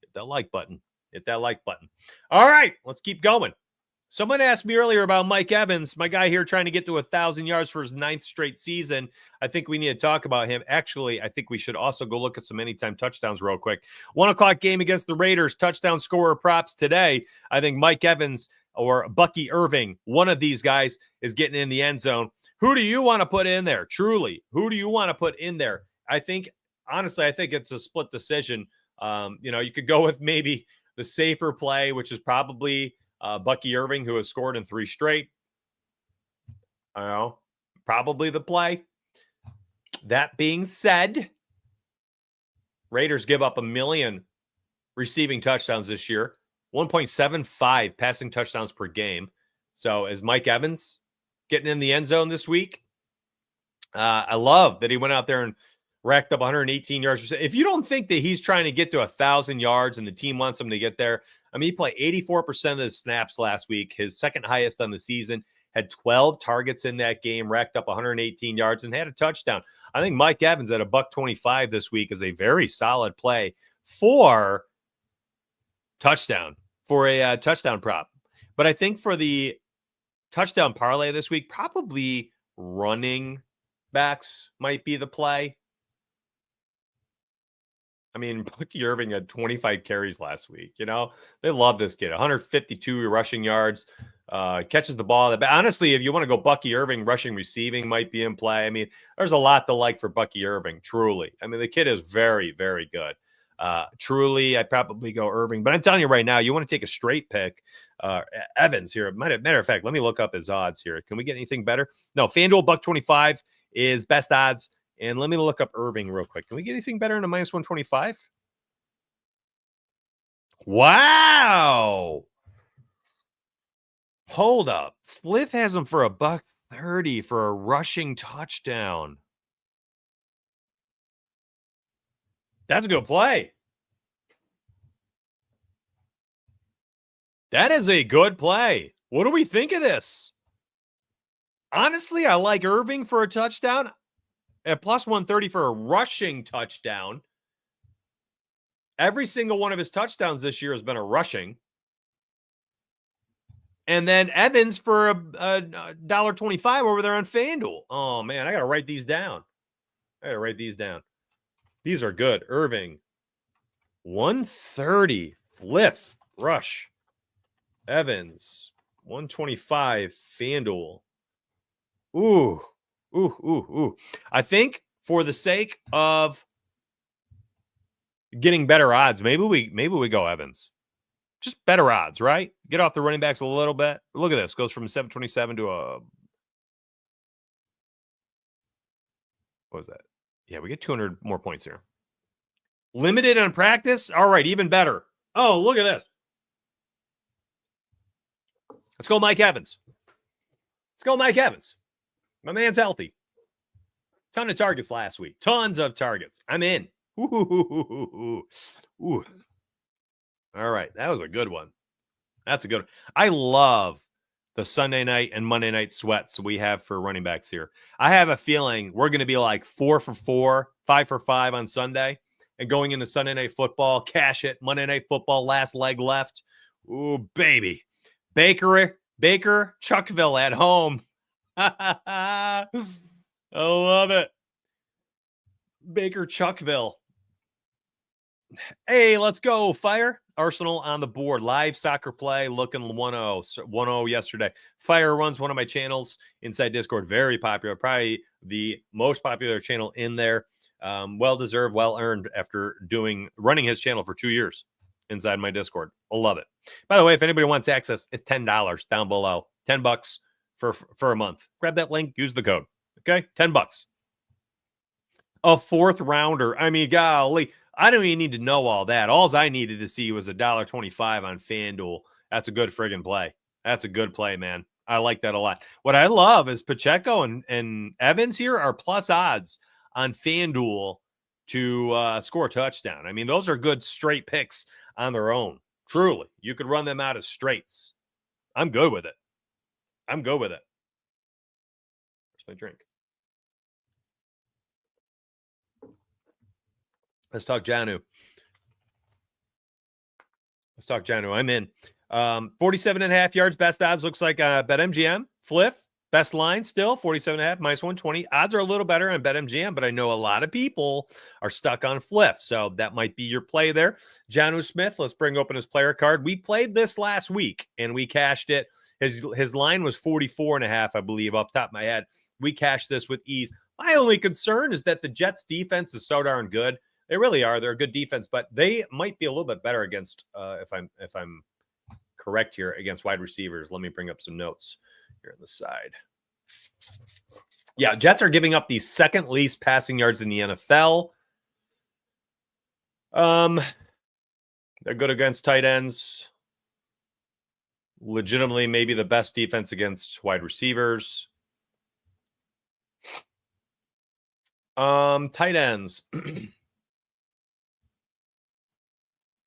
Hit that like button. All right, let's keep going. Someone asked me earlier about Mike Evans, my guy here trying to get to 1,000 yards for his 9th straight season. I think we need to talk about him. Actually, I think we should also go look at some anytime touchdowns real quick. 1 o'clock game against the Raiders, touchdown scorer props today. I think Mike Evans or Bucky Irving, one of these guys is getting in the end zone. Who do you want to put in there? Truly, who do you want to put in there? Honestly, I think it's a split decision. You could go with maybe the safer play, which is probably Bucky Irving, who has scored in 3 straight. I don't know. Probably the play. That being said, Raiders give up 1 million receiving touchdowns this year. 1.75 passing touchdowns per game. So is Mike Evans getting in the end zone this week? I love that he went out there and racked up 118 yards. If you don't think that he's trying to get to 1,000 yards and the team wants him to get there, he played 84% of his snaps last week, his second highest on the season, had 12 targets in that game, racked up 118 yards, and had a touchdown. I think Mike Evans at $1.25 this week is a very solid play for touchdown, for a touchdown prop. But I think for the touchdown parlay this week, probably running backs might be the play. Bucky Irving had 25 carries last week. They love this kid. 152 rushing yards, catches the ball. But honestly, if you want to go Bucky Irving, rushing, receiving might be in play. There's a lot to like for Bucky Irving, truly. The kid is very, very good. Truly, I'd probably go Irving. But I'm telling you right now, you want to take a straight pick. Evans here. Matter of fact, let me look up his odds here. Can we get anything better? No, FanDuel $1.25 is best odds. And let me look up Irving real quick. Can we get anything better than a minus 125? Wow. Hold up. Fliff has him for $130 for a rushing touchdown. That's a good play. That is a good play. What do we think of this? Honestly, I like Irving for a touchdown at plus 130 for a rushing touchdown. Every single one of his touchdowns this year has been a rushing. And then Evans for a $1.25 over there on FanDuel. Oh, man, I got to write these down. These are good. Irving, 130. Fliff, rush. Evans, 125. FanDuel. Ooh. I think for the sake of getting better odds, maybe we go Evans. Just better odds, right? Get off the running backs a little bit. Look at this. Goes from 727 to a... What was that? Yeah, we get 200 more points here. Limited on practice? All right, even better. Oh, look at this. Let's go Mike Evans. My man's healthy. Ton of targets last week. Tons of targets. I'm in. Ooh. All right. That was a good one. That's a good one. I love the Sunday night and Monday night sweats we have for running backs here. I have a feeling we're going to be like 4 for 4, 5 for 5 on Sunday. And going into Sunday night football, cash it. Monday night football, last leg left. Ooh, baby. Baker, Chuckville at home. I love it. Baker, Chuckville. Hey, let's go. Fire. Arsenal on the board. Live soccer play looking 1-0 yesterday. Fire runs one of my channels inside Discord. Very popular. Probably the most popular channel in there. Well-deserved, well-earned after running his channel for 2 years inside my Discord. I love it. By the way, if anybody wants access, it's $10 down below. $10 for a month. Grab that link. Use the code. Okay? $10. A fourth rounder. I mean, golly. I don't even need to know all that. All I needed to see was $1.25 on FanDuel. That's a good friggin' play. That's a good play, man. I like that a lot. What I love is Pacheco and Evans here are plus odds on FanDuel to score a touchdown. I mean, those are good straight picks on their own. Truly. You could run them out as straights. I'm good with it. Where's my drink? Let's talk Janu. I'm in. 47.5 yards, best odds. Looks like BetMGM. Fliff, best line still, 47.5, minus 120. Odds are a little better on BetMGM, but I know a lot of people are stuck on Fliff, so that might be your play there. Janu Smith, let's bring open his player card. We played this last week, and we cashed it. His line was 44.5, I believe, off the top of my head. We cashed this with ease. My only concern is that the Jets' defense is so darn good. They really are. They're a good defense, but they might be a little bit better against, if I'm correct here, against wide receivers. Let me bring up some notes here on the side. Yeah, Jets are giving up the second least passing yards in the NFL. They're good against tight ends. Legitimately, maybe the best defense against wide receivers. Tight ends.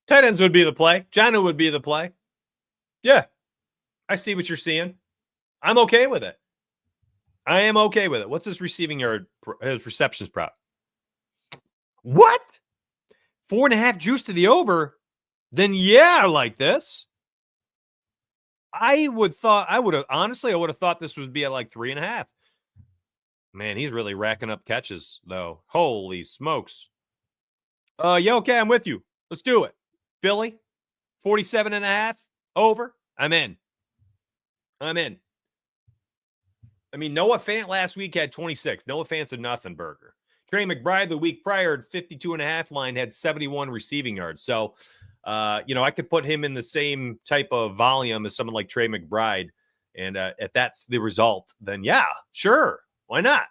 Tight ends would be the play. Janu would be the play. Yeah, I see what you're seeing. I'm okay with it. I am okay with it. What's his receiving yard, his receptions prop? What? 4.5 juice to the over? Then yeah, I like this. I would have thought this would be at like 3.5. Man, he's really racking up catches, though. Holy smokes. Yeah, okay, I'm with you. Let's do it. Billy, 47.5 over. I'm in. I mean, Noah Fant last week had 26. Noah Fant's a nothing burger. Trey McBride the week prior at 52.5 line had 71 receiving yards. So, I could put him in the same type of volume as someone like Trey McBride. And if that's the result, then yeah, sure. Why not?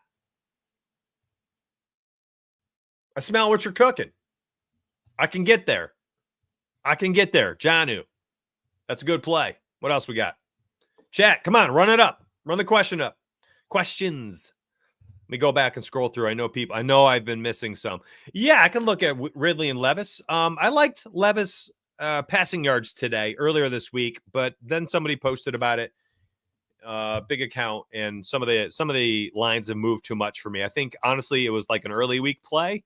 I smell what you're cooking. I can get there. Janu. That's a good play. What else we got? Chat, come on, run it up. Run the question up. Questions. Let me go back and scroll through. I know I've been missing some. Yeah, I can look at Ridley and Levis. I liked Levis passing yards earlier this week, but then somebody posted about it. Big account, and some of the lines have moved too much for me. I think honestly it was like an early week play.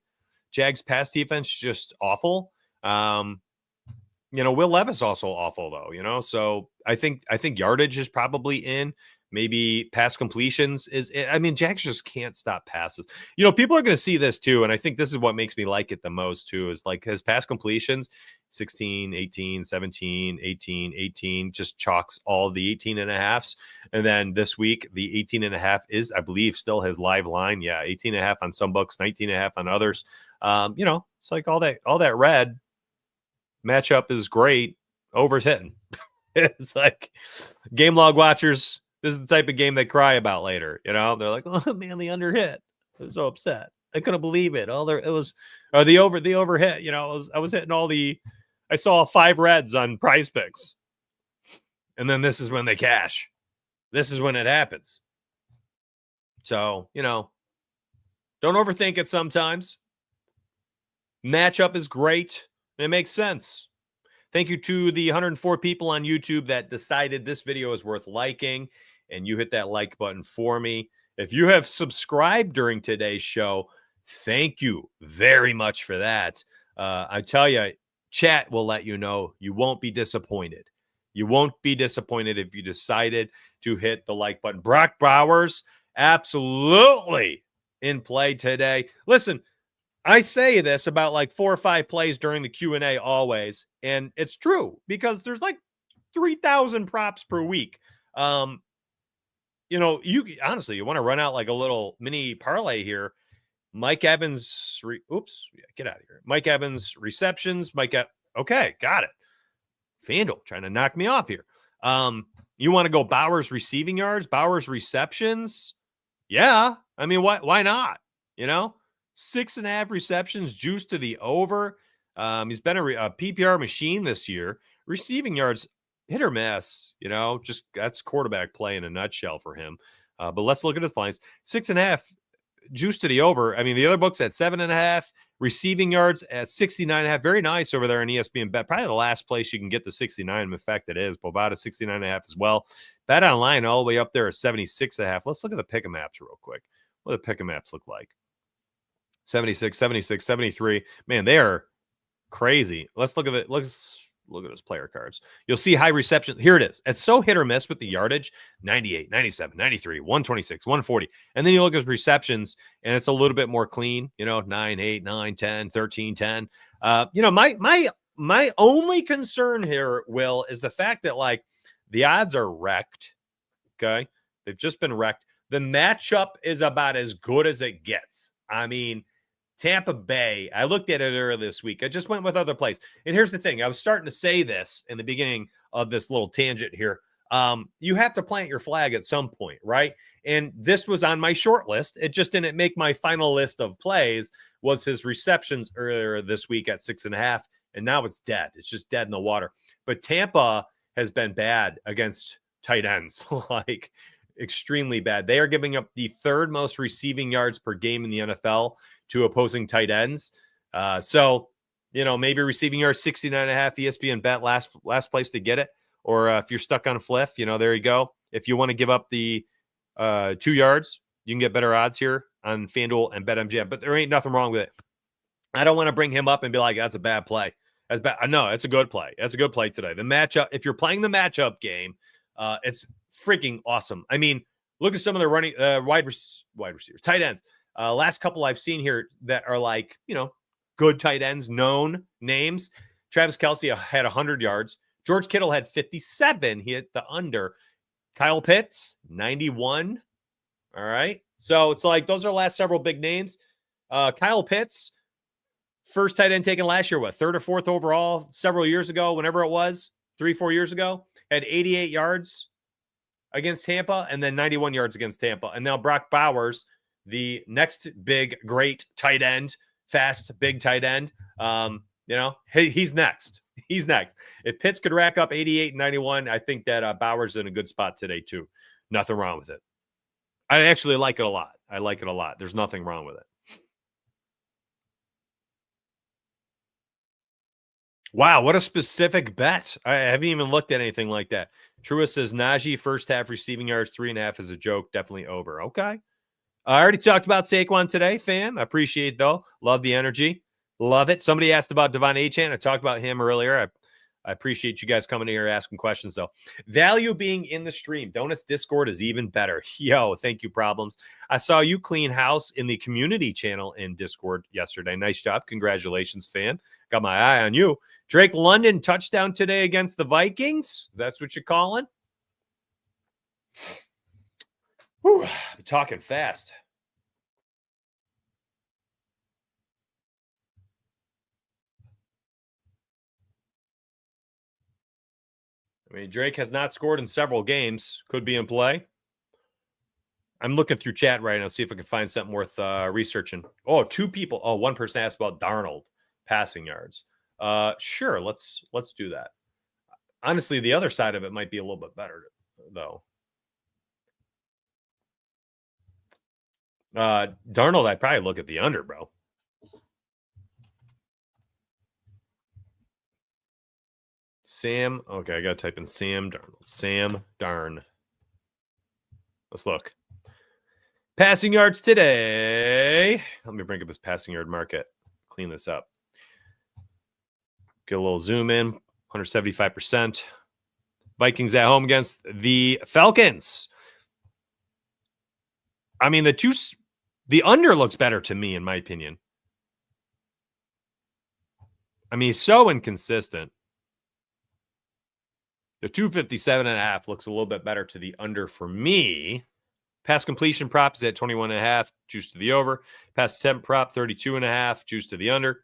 Jags pass defense just awful. Will Levis also awful though, so I think yardage is probably in. Maybe pass completions is, Jags just can't stop passes. People are going to see this too, and I think this is what makes me like it the most too, is like his pass completions, 16, 18, 17, 18, 18, just chalks all the 18 and a halves. And then this week, the 18 and a half is, I believe, still his live line. Yeah, 18 and a half on some books, 19 and a half on others. It's like all that red matchup is great. Over's hitting. It's like game log watchers. This is the type of game they cry about later. They're like, "Oh man, the under hit." I was so upset. I couldn't believe it. The over hit. I was hitting I saw 5 reds on PrizePicks, and then this is when they cash. This is when it happens. So don't overthink it. Sometimes matchup is great. And it makes sense. Thank you to the 104 people on YouTube that decided this video is worth liking, and you hit that like button for me. If you have subscribed during today's show, thank you very much for that. I tell you, chat will let you know you won't be disappointed. You won't be disappointed if you decided to hit the like button. Brock Bowers, absolutely in play today. Listen, I say this about like 4 or 5 plays during the Q&A always, and it's true because there's like 3,000 props per week. You want to run out like a little mini parlay here. Mike Evans, get out of here. Mike Evans receptions. Okay, got it. FanDuel trying to knock me off here. You want to go Bowers receiving yards, Bowers receptions? Yeah, why not? 6.5 receptions, juice to the over. He's been a PPR machine this year. Receiving yards, hit or miss. Just that's quarterback play in a nutshell for him. But let's look at his lines. 6.5, juice to the over. The other books at 7.5. Receiving yards at 69.5. Very nice over there on ESPN Bet. Probably the last place you can get the 69. In fact, it is. Bovada 69.5 as well. Bet online all the way up there at 76.5. Let's look at the pick-em apps real quick. What do the pick-em apps look like? 76, 76, 73. Man, they are crazy. Let's look at it. Let's look at those player cards. You'll see high reception. Here it is. It's so hit or miss with the yardage. 98, 97, 93, 126, 140. And then you look at his receptions, and it's a little bit more clean. 9, 8, 9, 10, 13, 10. My only concern here, Will, is the fact that like the odds are wrecked. Okay. They've just been wrecked. The matchup is about as good as it gets. Tampa Bay, I looked at it earlier this week. I just went with other plays. And here's the thing. I was starting to say this in the beginning of this little tangent here. You have to plant your flag at some point, right? And this was on my short list. It just didn't make my final list of plays, was his receptions earlier this week at 6.5. And now it's dead. It's just dead in the water. But Tampa has been bad against tight ends, like extremely bad. They are giving up the 3rd most receiving yards per game in the NFL to opposing tight ends. Maybe receiving yards 69.5. ESPN Bet last place to get it. Or if you're stuck on Fliff, there you go. If you want to give up the 2 yards, you can get better odds here on FanDuel and BetMGM. But there ain't nothing wrong with it. I don't want to bring him up and be like, that's a bad play. That's bad. No, it's a good play. That's a good play today. The matchup, if you're playing the matchup game, it's freaking awesome. Look at some of the running wide receivers, tight ends. Last couple I've seen here that are like, good tight ends, known names. Travis Kelce had 100 yards. George Kittle had 57. He hit the under. Kyle Pitts, 91. All right. So it's like those are the last several big names. Kyle Pitts, first tight end taken last year, 3rd or 4th overall, several years ago, whenever it was, 3-4 years ago, had 88 yards against Tampa and then 91 yards against Tampa. And now Brock Bowers, the next big, great tight end fast, big tight end. He's next. He's next. If Pitts could rack up 88 and 91, I think that Bauer's in a good spot today too. Nothing wrong with it. I actually like it a lot. I like it a lot. There's nothing wrong with it. Wow, what a specific bet. I haven't even looked at anything like that. Truist says Najee first half receiving yards, 3.5 is a joke. Definitely over. Okay. I already talked about Saquon today, fam. I appreciate it, though. Love the energy. Love it. Somebody asked about Devon Achane. I talked about him earlier. I appreciate you guys coming here asking questions, though. Value being in the stream. Donuts Discord is even better. Yo, thank you, Problems. I saw you clean house in the community channel in Discord yesterday. Nice job. Congratulations, fan. Got my eye on you. Drake London touchdown today against the Vikings. That's what you're calling? Whew, I'm talking fast. I mean, Drake has not scored in several games. Could be in play. I'm looking through chat right now, see if I can find something worth researching. Oh, two people. Oh, one person asked about Darnold passing yards. Sure, let's do that. Honestly, the other side of it might be a little bit better, though. Darnold, I'd probably look at the under, bro. Sam. Okay, I got to type in Sam Darnold. Sam Darn. Let's look. Passing yards today. Let me bring up his passing yard market. Clean this up. Get a little zoom in. 175%. Vikings at home against the Falcons. I mean, the under looks better to me, in my opinion. I mean, he's so inconsistent. The 257.5 looks a little bit better to the under for me. Pass completion prop is at 21.5, juice to the over. Pass attempt prop 32.5, juice to the under.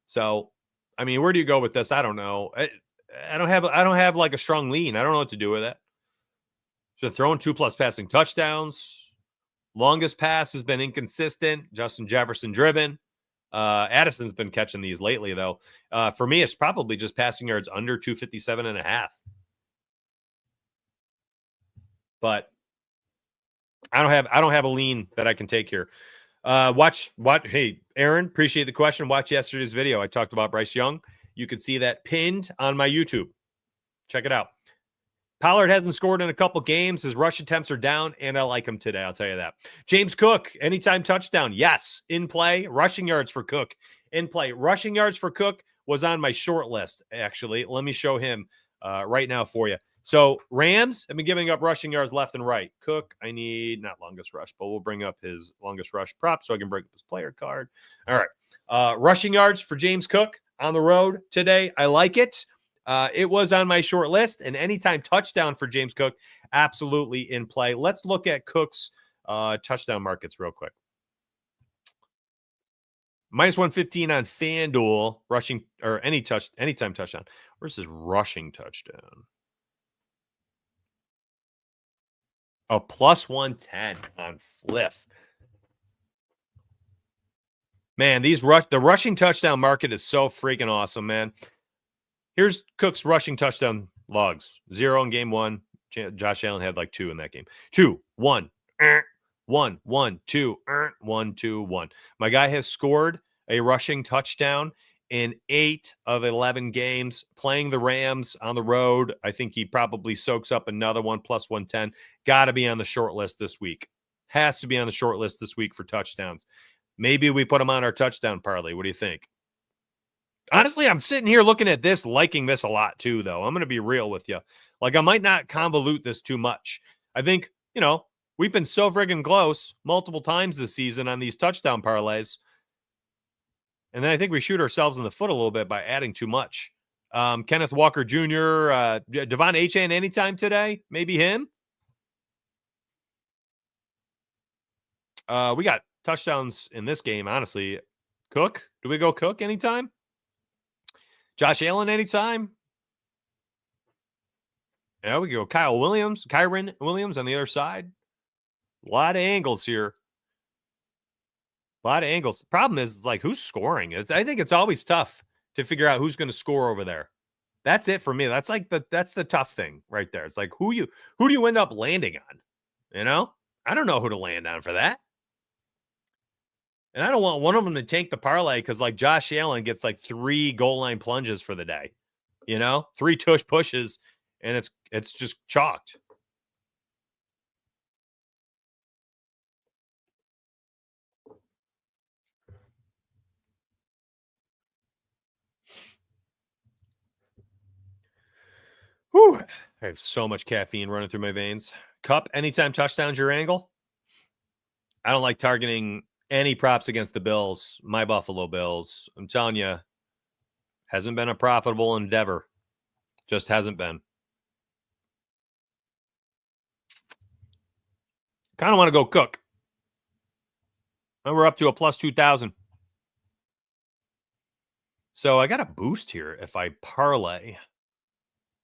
So, I mean, where do you go with this? I don't know. I don't have like a strong lean. I don't know what to do with it. So throwing 2+ passing touchdowns. Longest pass has been inconsistent. Justin Jefferson driven. Addison's been catching these lately, though. For me, it's probably just passing yards under 257.5. But I don't have a lean that I can take here. Hey, Aaron, appreciate the question. Watch yesterday's video. I talked about Bryce Young. You can see that pinned on my YouTube. Check it out. Pollard hasn't scored in a couple games. His rush attempts are down, and I like him today. I'll tell you that. James Cook, anytime touchdown. Yes, in play. Rushing yards for Cook. In play. Rushing yards for Cook was on my short list, actually. Let me show him right now for you. So Rams have been giving up rushing yards left and right. Cook, I need not longest rush, but we'll bring up his longest rush prop so I can bring up his player card. All right. Rushing yards for James Cook on the road today. I like it. It was on my short list, and anytime touchdown for James Cook, absolutely in play. Let's look at Cook's touchdown markets real quick. -115 on FanDuel, rushing or anytime touchdown. Where's his rushing touchdown? Oh, +110 on Fliff. Man, the rushing touchdown market is so freaking awesome, man. Here's Cook's rushing touchdown logs. 0 in game 1. Josh Allen had like 2 in that game. 2, 1, 1, 1, 2, 1, 2, 1. My guy has scored a rushing touchdown in 8 of 11 games. Playing the Rams on the road, I think he probably soaks up another one, +110. Got to be on the short list this week. Has to be on the short list this week for touchdowns. Maybe we put him on our touchdown parlay. What do you think? Honestly, I'm sitting here looking at this, liking this a lot too, though. I'm going to be real with you. Like, I might not convolute this too much. I think, we've been so friggin' close multiple times this season on these touchdown parlays. And then I think we shoot ourselves in the foot a little bit by adding too much. Kenneth Walker Jr., Devon Achane anytime today? Maybe him? We got touchdowns in this game, honestly. Cook? Do we go Cook anytime? Josh Allen anytime? Yeah, we go Kyron Williams on the other side. A lot of angles here. A lot of angles. Problem is, like, who's scoring? I think it's always tough to figure out who's going to score over there. That's it for me. That's like that's the tough thing right there. It's like who do you end up landing on? You know? I don't know who to land on for that. And I don't want one of them to tank the parlay because, like, Josh Allen gets like 3 goal line plunges for the day. 3 tush pushes, and it's just chalked. Whew. I have so much caffeine running through my veins. Cup, anytime touchdowns your angle. I don't like targeting any props against the Bills, my Buffalo Bills. I'm telling you, hasn't been a profitable endeavor. Just hasn't been. Kind of want to go Cook. And we're up to a plus 2,000. So I got a boost here if I parlay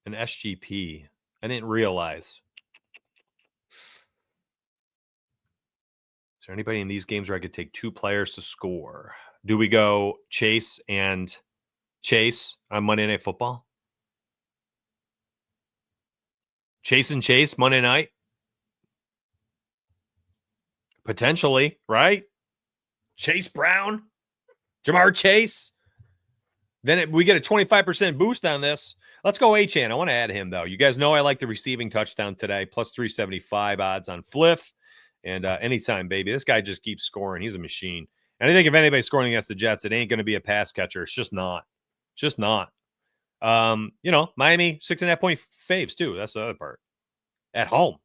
an SGP. I didn't realize. Is there anybody in these games where I could take 2 players to score? Do we go Chase and Chase on Monday Night Football? Chase and Chase Monday night? Potentially, right? Chase Brown, Jamar Chase. Then we get a 25% boost on this. Let's go Achane. I want to add him, though. You guys know I like the receiving touchdown today. Plus 375 odds on Fliff. And anytime, baby. This guy just keeps scoring. He's a machine. And I think if anybody's scoring against the Jets, it ain't going to be a pass catcher. It's just not. Just not. Miami, 6.5-point faves, too. That's the other part. At home.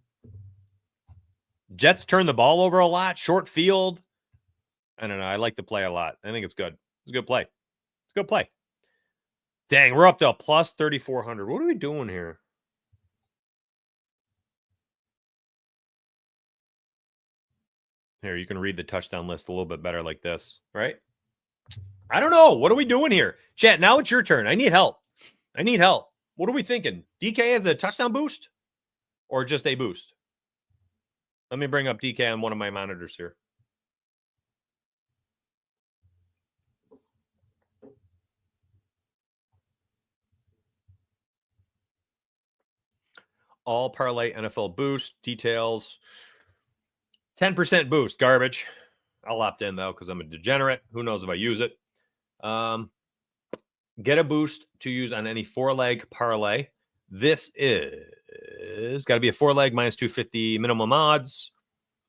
Jets turn the ball over a lot. Short field. I don't know. I like the play a lot. I think it's good. It's a good play. It's a good play. Dang, we're up to a plus 3,400. What are we doing here? Here, you can read the touchdown list a little bit better like this, right? I don't know. What are we doing here? Chat, now it's your turn. I need help. What are we thinking? DK has a touchdown boost or just a boost? Let me bring up DK on one of my monitors here. All parlay NFL boost details. 10% boost, garbage. I'll opt in, though, because I'm a degenerate. Who knows if I use it. Get a boost to use on any 4-leg parlay. This is got to be a 4-leg minus 250 minimum odds.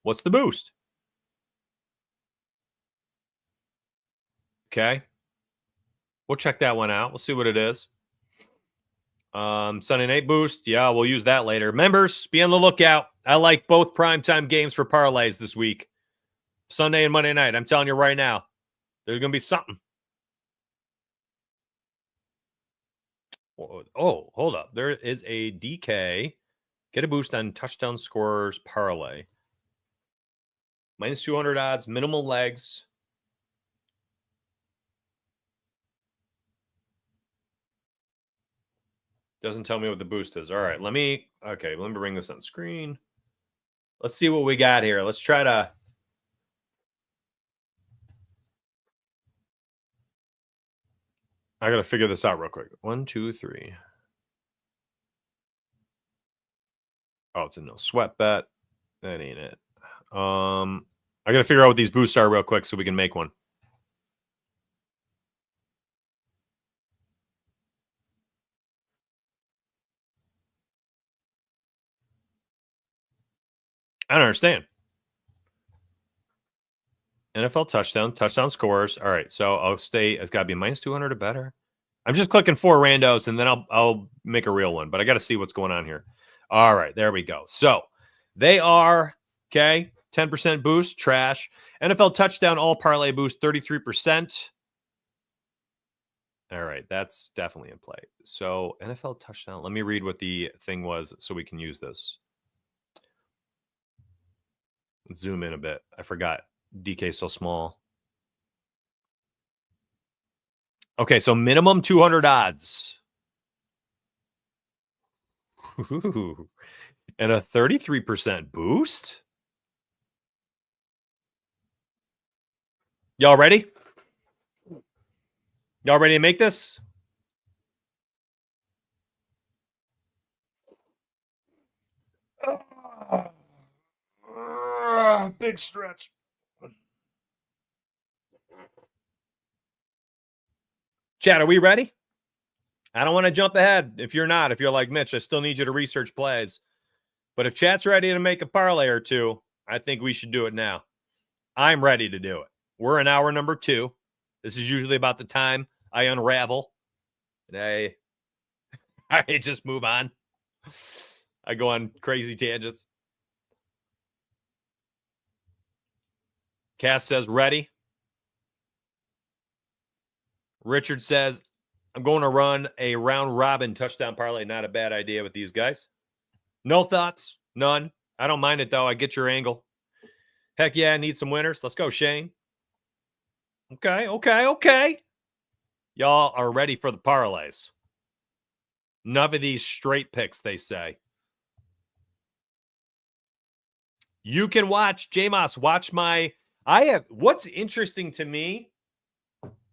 What's the boost? Okay. We'll check that one out. We'll see what it is. Sunday night boost. Yeah, we'll use that later. Members, be on the lookout. I like both primetime games for parlays this week. Sunday and Monday night. I'm telling you right now, there's going to be something. Oh, hold up. There is a DK. Get a boost on touchdown scorers parlay. Minus 200 odds, minimal legs. Doesn't tell me what the boost is. All right, let me bring this on screen. Let's see what we got here. Let's try to. I got to figure this out real quick. 1, 2, 3. Oh, it's a no sweat bet. That ain't it. I got to figure out what these boosts are real quick so we can make one. I don't understand. NFL touchdown scores. All right, so I'll stay. It's got to be minus 200 or better. I'm just clicking 4 randos, and then I'll make a real one. But I got to see what's going on here. All right, there we go. So they are, okay, 10% boost, trash. NFL touchdown, all parlay boost, 33%. All right, that's definitely in play. So NFL touchdown, let me read what the thing was so we can use this. Let's zoom in a bit. I forgot. DK's so small. Okay, so minimum 200 odds. Ooh. And a 33% boost? Y'all ready? Y'all ready to make this? Big stretch. Chad, are we ready? I don't want to jump ahead. If you're not, if you're like Mitch, I still need you to research plays. But if chat's ready to make a parlay or two, I think we should do it now. I'm ready to do it. We're in hour number 2. This is usually about the time I unravel. And I just move on. I go on crazy tangents. Cass says, ready. Richard says, I'm going to run a round robin touchdown parlay. Not a bad idea with these guys. No thoughts? None. I don't mind it, though. I get your angle. Heck yeah, I need some winners. Let's go, Shane. Okay. Y'all are ready for the parlays. None of these straight picks, they say. You can watch, J-Moss, watch what's interesting to me,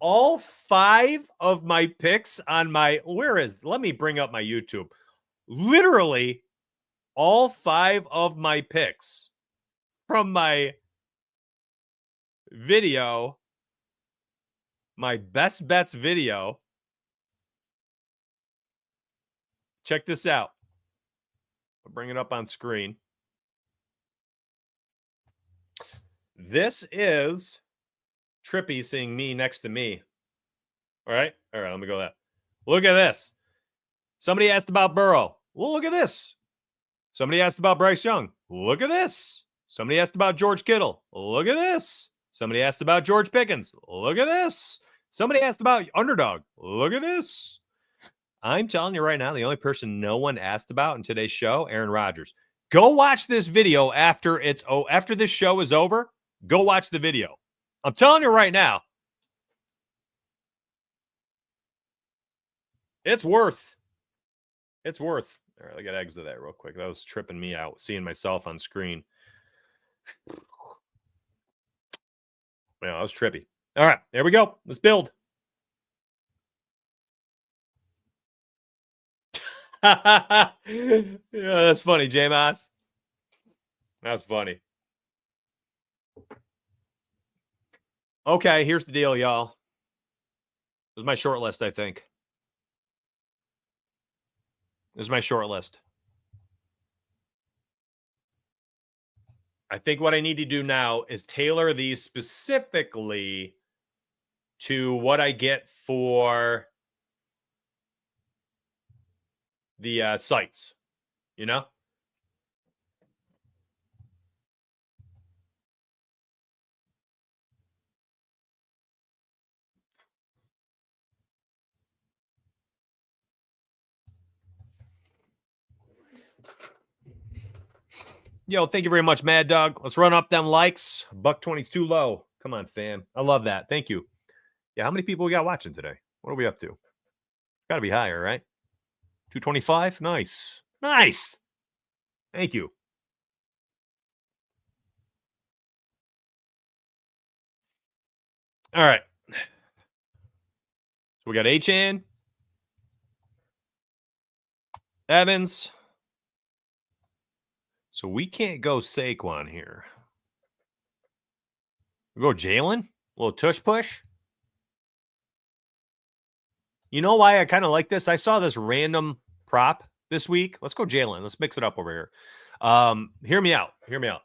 all 5 of my picks on let me bring up my YouTube. Literally, all 5 of my picks from my video, my best bets video. Check this out. I'll bring it up on screen. This is Trippy seeing me next to me. All right, let me go that. Look at this. Somebody asked about Burrow. Well, look at this. Somebody asked about Bryce Young. Look at this. Somebody asked about George Kittle. Look at this. Somebody asked about George Pickens. Look at this. Somebody asked about Underdog. Look at this. I'm telling you right now, the only person no one asked about in today's show, Aaron Rodgers. Go watch this video after this show is over. Go watch the video. I'm telling you right now, it's worth. All right, I got to exit that real quick. That was tripping me out, seeing myself on screen. Yeah, that was trippy. All right, there we go. Let's build. Yeah, that's funny, J-Moss. That's funny. Okay, here's the deal, y'all. This is my short list, I think. This is my short list. I think what I need to do now is tailor these specifically to what I get for the sites, you know? Yo, thank you very much, Mad Dog. Let's run up them likes. $1.20's too low. Come on, fam. I love that. Thank you. Yeah, how many people we got watching today? What are we up to? Got to be higher, right? 225? Nice. Thank you. All right. So we got Achane, Evans. So we can't go Saquon here. We go Jalen? A little tush push? You know why I kind of like this? I saw this random prop this week. Let's go Jalen. Let's mix it up over here. Hear me out.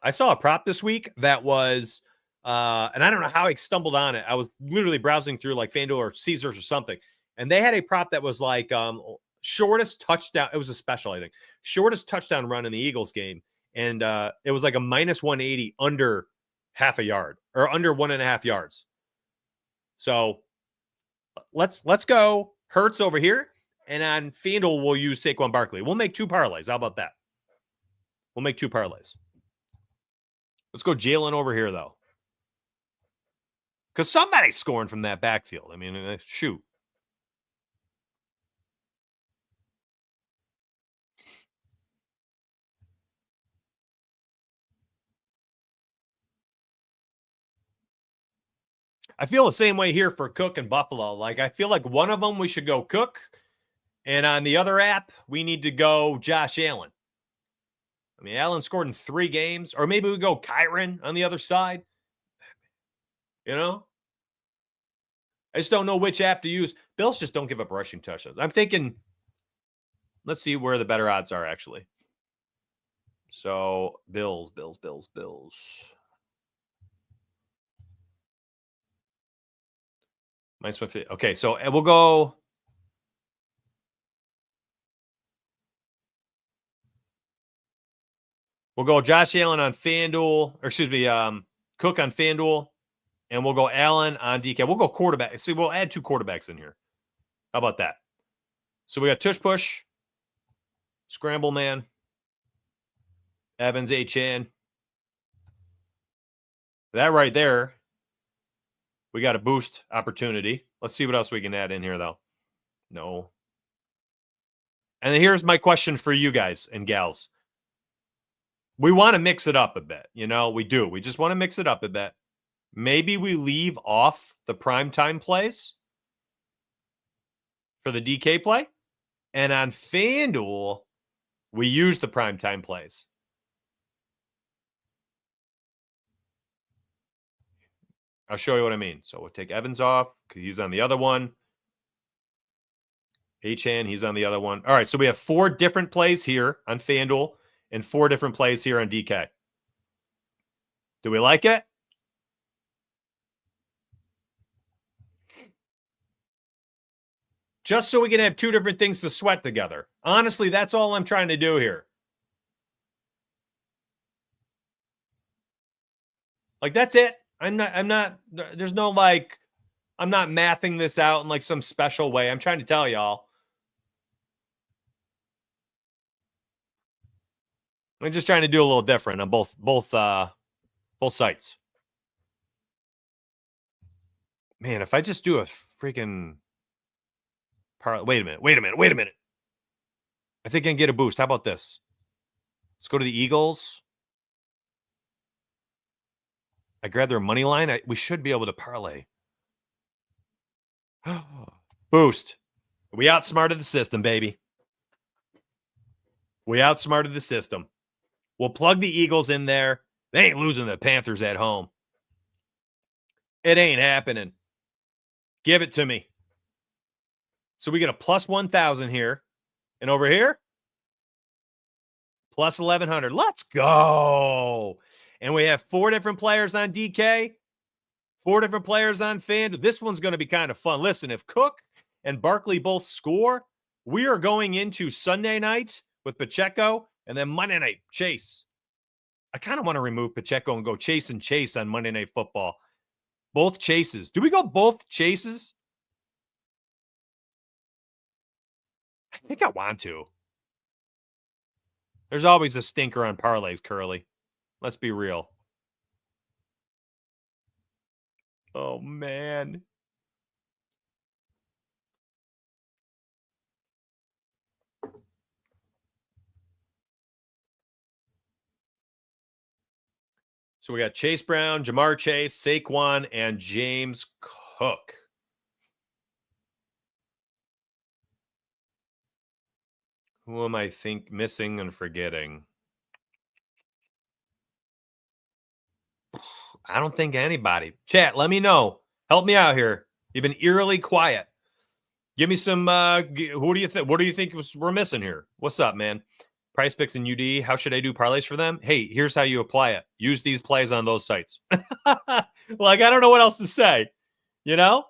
I saw a prop this week that was, and I don't know how I stumbled on it. I was literally browsing through like FanDuel or Caesars or something, and they had a prop that was like shortest touchdown. It was a special, I think. Shortest touchdown run in the Eagles game, and it was like a minus 180 under half a yard or under 1.5 yards. So let's go Hurts over here, and on FanDuel we'll use Saquon Barkley. We'll make 2 parlays. How about that? We'll make 2 parlays. Let's go Jalen over here, though. Because somebody's scoring from that backfield. I mean, shoot. I feel the same way here for Cook and Buffalo. Like, I feel like one of them we should go Cook, and on the other app, we need to go Josh Allen. I mean, Allen scored in 3 games, or maybe we go Kyron on the other side. You know? I just don't know which app to use. Bills just don't give up rushing touchdowns. I'm thinking, let's see where the better odds are, actually. So, Bills. Okay, so we'll go. We'll go Josh Allen on FanDuel, or excuse me, Cook on FanDuel, and we'll go Allen on DK. We'll go quarterback. See, we'll add 2 quarterbacks in here. How about that? So we got Tush Push, Scramble Man, Evans, H.N. That right there, we got a boost opportunity. Let's see what else we can add in here, though. No. And here's my question for you guys and gals. We want to mix it up a bit. You know, we do. We just want to mix it up a bit. Maybe we leave off the primetime plays for the DK play. And on FanDuel, we use the primetime plays. I'll show you what I mean. So we'll take Evans off because he's on the other one. H.N., he's on the other one. All right, so we have 4 different plays here on FanDuel and 4 different plays here on DK. Do we like it? Just so we can have 2 different things to sweat together. Honestly, that's all I'm trying to do here. Like, that's it. I'm not, there's no like, I'm not mathing this out in like some special way. I'm trying to tell y'all. I'm just trying to do a little different on both sites. Man, if I just do a freaking wait a minute. I think I can get a boost. How about this? Let's go to the Eagles. I grab their money line. We should be able to parlay. Boost. We outsmarted the system, baby. We outsmarted the system. We'll plug the Eagles in there. They ain't losing the Panthers at home. It ain't happening. Give it to me. So we get a plus 1,000 here. And over here, plus 1,100. Let's go. And we have 4 different players on DK, 4 different players on FanDuel. This one's going to be kind of fun. Listen, if Cook and Barkley both score, we are going into Sunday night with Pacheco and then Monday night Chase. I kind of want to remove Pacheco and go Chase and Chase on Monday Night Football. Both Chases. Do we go both Chases? I think I want to. There's always a stinker on parlays, Curly. Let's be real. Oh, man. So we got Chase Brown, Jamar Chase, Saquon, and James Cook. Who am I missing and forgetting? I don't think anybody. Chat, let me know. Help me out here. You've been eerily quiet. Give me some. Who do you think? What do you think we're missing here? What's up, man? PrizePicks and UD. How should I do parlays for them? Hey, here's how you apply it. Use these plays on those sites. Like, I don't know what else to say. You know?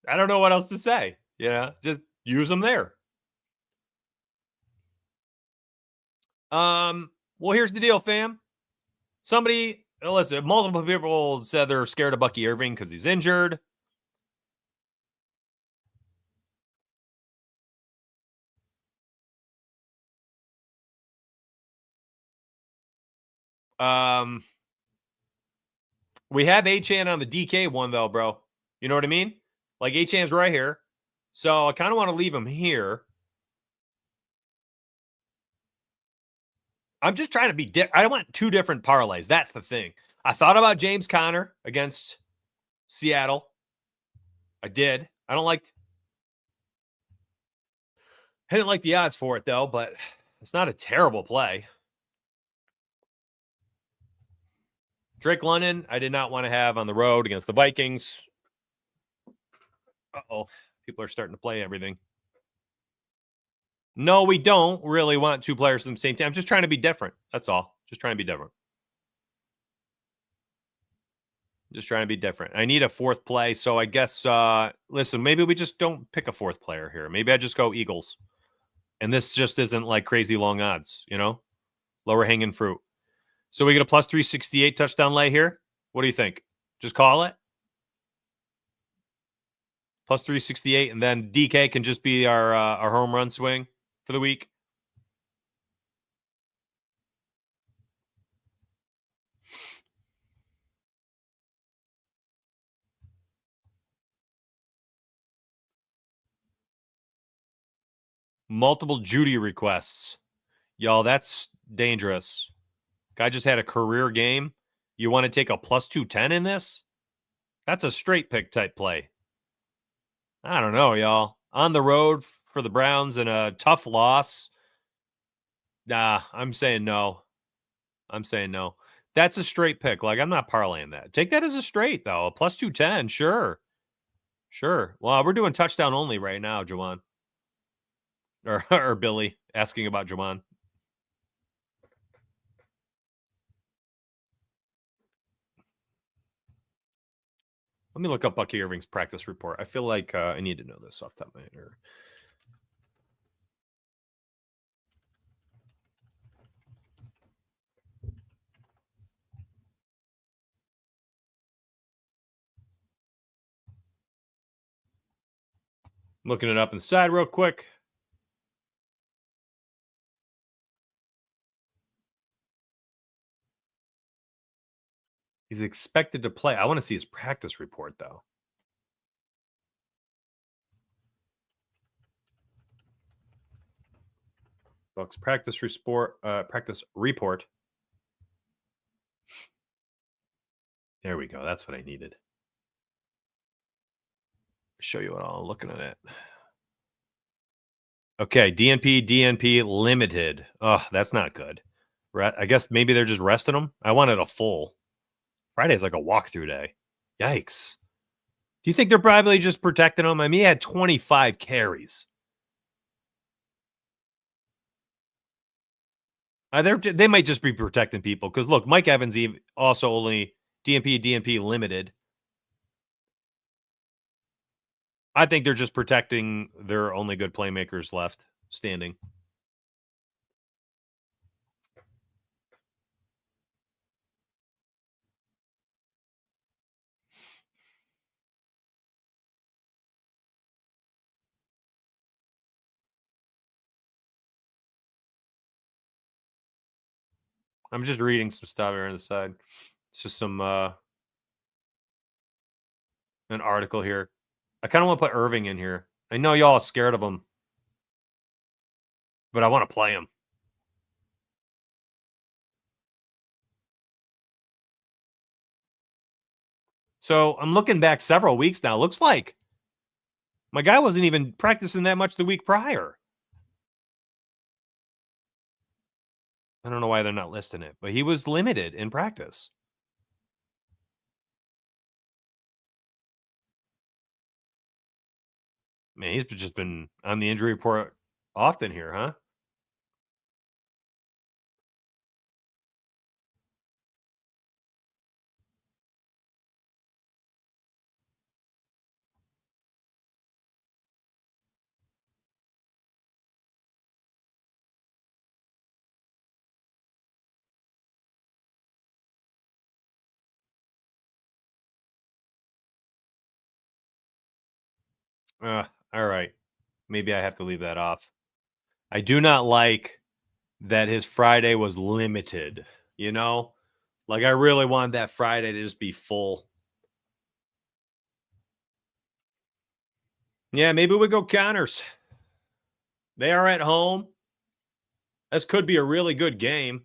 I don't know what else to say. You know, just use them there. Well, here's the deal, fam. Multiple people said they're scared of Bucky Irving because he's injured. We have H-Chan on the DK one, though, bro. You know what I mean? Like, H-Chan's right here. So I kind of want to leave him here. I'm just trying to be I want two different parlays. That's the thing. I thought about James Conner against Seattle. I did. I didn't like the odds for it though, but it's not a terrible play. Drake London, I did not want to have on the road against the Vikings. Uh-oh. People are starting to play everything. No, we don't really want two players from the same team. I'm just trying to be different. That's all. Just trying to be different. Just trying to be different. I need a fourth play. So I guess, listen, maybe we just don't pick a fourth player here. Maybe I just go Eagles. And this just isn't like crazy long odds, lower hanging fruit. So we get a plus 368 touchdown lay here. What do you think? Just call it? Plus 368. And then DK can just be our home run swing for the week. Multiple Judy requests. Y'all, that's dangerous. Guy just had a career game. You want to take a plus 210 in this? That's a straight pick type play. I don't know, y'all. On the road for the Browns and a tough loss. Nah, I'm saying no. That's a straight pick. Like, I'm not parlaying that. Take that as a straight, though. A plus 210, sure. Well, we're doing touchdown only right now, Jawan. Or Billy asking about Jawan. Let me look up Bucky Irving's practice report. I feel like I need to know this off the top of my head. I'm looking it up inside real quick. He's expected to play. I want to see his practice report, though. Bucks practice report. There we go. That's what I needed. Show you what I'm looking at it. Okay, DNP limited. Oh, that's not good. I guess maybe they're just resting him. I wanted a full. Friday's like a walkthrough day. Yikes. Do you think they're probably just protecting him? I mean, he had 25 carries. They might just be protecting people because look, Mike Evans also only DNP limited. I think they're just protecting their only good playmakers left standing. I'm just reading some stuff here on the side. It's just some an article here. I kind of want to put Irving in here. I know y'all are scared of him, but I want to play him. So I'm looking back several weeks now. Looks like my guy wasn't even practicing that much the week prior. I don't know why they're not listing it, but he was limited in practice. Man, he's just been on the injury report often here, huh? All right. Maybe I have to leave that off. I do not like that his Friday was limited, Like, I really wanted that Friday to just be full. Yeah, maybe we go counters. They are at home. This could be a really good game.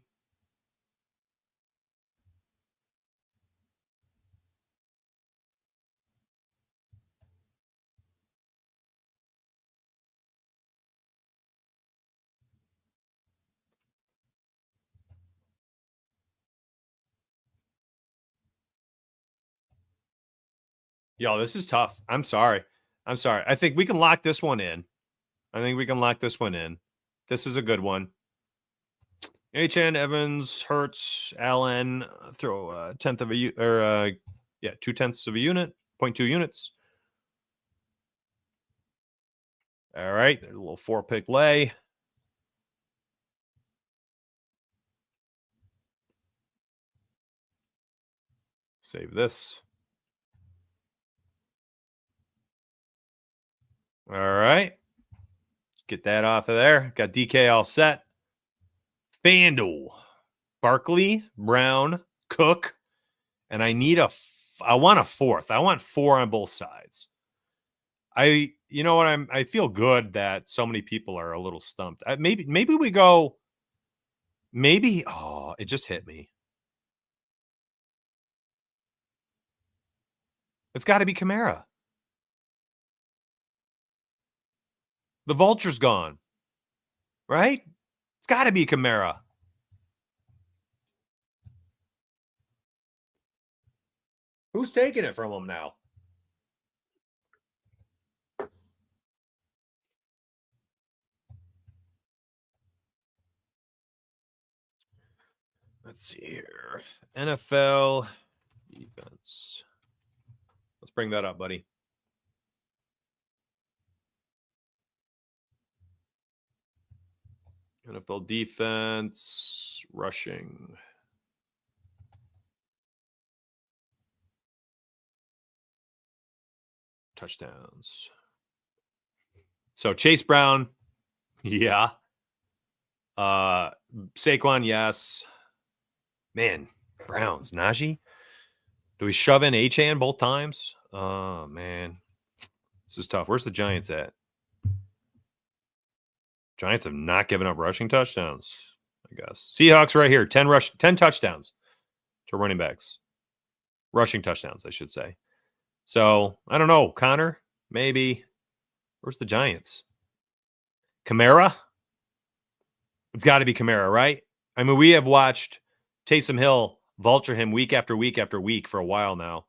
Yo, this is tough. I'm sorry. I think we can lock this one in. This is a good one. HN, Evans, Hertz, Allen, throw a tenth of a 2/10 of a unit, 0.2 units. All right, there's a little 4-pick lay. Save this. All right. Get that off of there. Got DK all set. FanDuel. Barkley, Brown, Cook, and I want a fourth. I want 4 on both sides. I feel good that so many people are a little stumped. Maybe we go. It just hit me. It's got to be Kamara. The vulture's gone, right? It's got to be Kamara. Who's taking it from him now? Let's see here. NFL defense. Let's bring that up, buddy. NFL defense, rushing. Touchdowns. So Chase Brown, yeah. Saquon, yes. Man, Browns, Najee. Do we shove in Achane both times? Oh, man. This is tough. Where's the Giants at? Giants have not given up rushing touchdowns, I guess. Seahawks right here, 10 touchdowns to running backs. Rushing touchdowns, I should say. So, I don't know. Connor, maybe. Where's the Giants? Kamara? It's got to be Kamara, right? I mean, we have watched Taysom Hill vulture him week after week after week for a while now.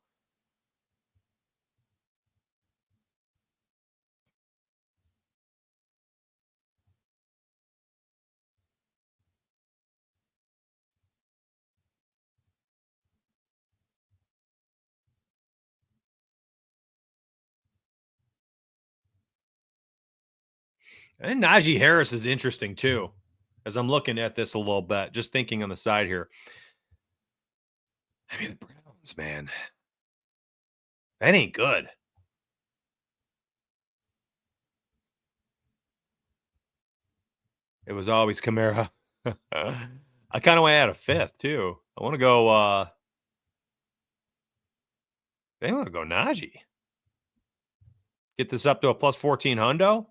And Najee Harris is interesting too, as I'm looking at this a little bit, just thinking on the side here. I mean, the Browns, man, that ain't good. It was always Kamara. I kind of want to add a fifth too. I want to go. They want to go Najee. Get this up to a plus 14 hundo.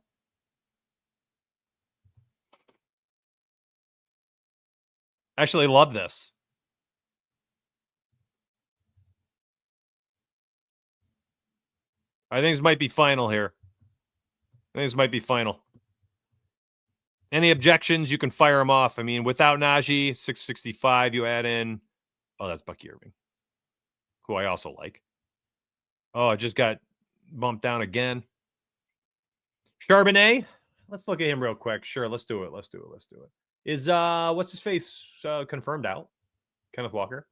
Actually, love this. I think this might be final here. Any objections, you can fire them off. I mean, without Najee, 665, you add in. Oh, that's Bucky Irving, who I also like. Oh, it just got bumped down again. Charbonnet. Let's look at him real quick. Sure, let's do it. Is what's his face confirmed out? Kenneth Walker.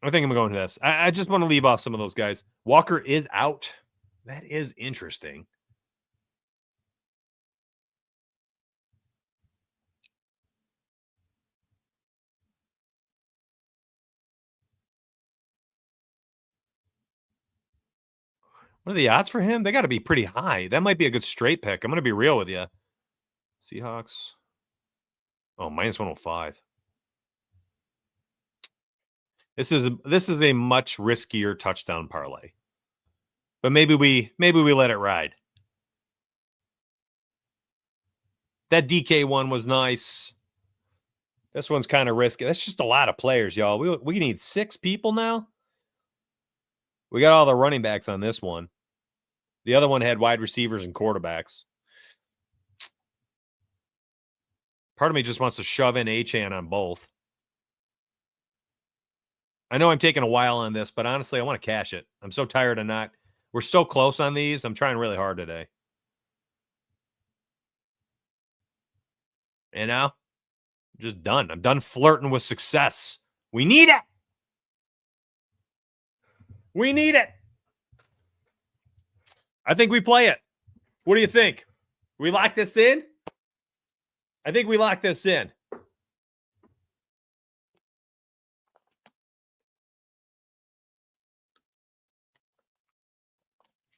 I think I'm going to this. I just want to leave off some of those guys. Walker is out. That is interesting. What are the odds for him? They got to be pretty high. That might be a good straight pick. I'm going to be real with you. Seahawks. Oh, minus 105. This is a much riskier touchdown parlay. But maybe we let it ride. That DK one was nice. This one's kind of risky. That's just a lot of players, y'all. We need 6 people now. We got all the running backs on this one. The other one had wide receivers and quarterbacks. Part of me just wants to shove in Achane on both. I know I'm taking a while on this, but honestly, I want to cash it. I'm so tired of not. We're so close on these. I'm trying really hard today. You know? I'm just done. I'm done flirting with success. We need it. We need it. I think we play it. What do you think? We lock this in? I think we lock this in.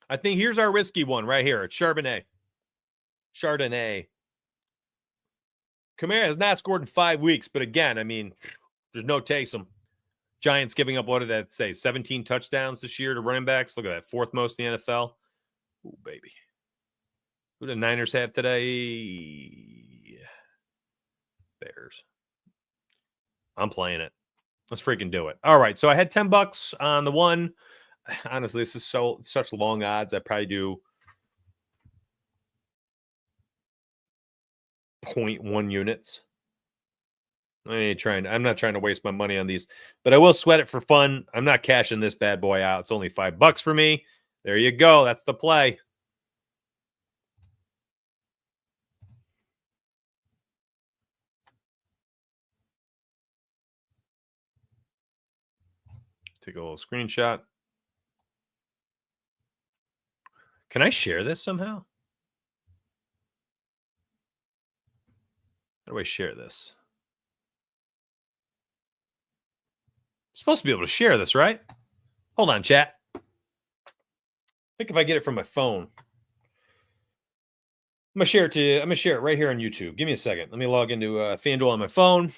I think here's our risky one right here. It's Charbonnet. Kamara has not scored in 5 weeks, but again, I mean, there's no Taysom. Giants giving up, what did that say, 17 touchdowns this year to running backs. Look at that, 4th most in the NFL. Ooh, baby. Who did the Niners have today? Bears. I'm playing it. Let's freaking do it. All right, so I had $10 on the one. Honestly, this is such long odds. I probably do 0.1 units. I'm not trying to waste my money on these, but I will sweat it for fun. I'm not cashing this bad boy out. It's only $5 for me. There you go. That's the play. Take a little screenshot. Can I share this somehow? How do I share this? I'm supposed to be able to share this, right? Hold on, chat. I think if I get it from my phone. I'm gonna share it right here on YouTube. Give me a second. Let me log into FanDuel on my phone.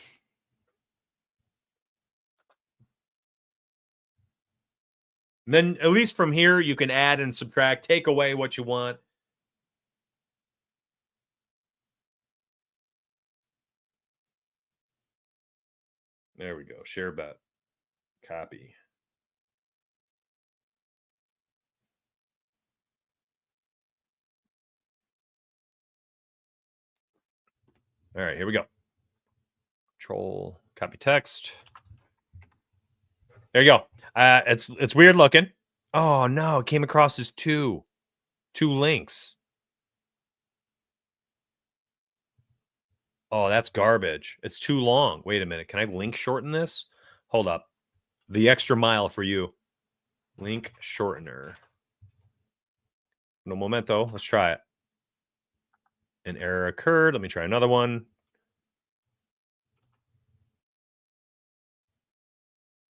And then at least from here, you can add and subtract, take away what you want. There we go. Share bet. Copy. All right, here we go. Control, copy text. There you go. It's weird looking. Oh no, it came across as two links. Oh, that's garbage. It's too long. Wait a minute. Can I link shorten this? Hold up. The extra mile for you. Link shortener. No momento. Let's try it. An error occurred. Let me try another one.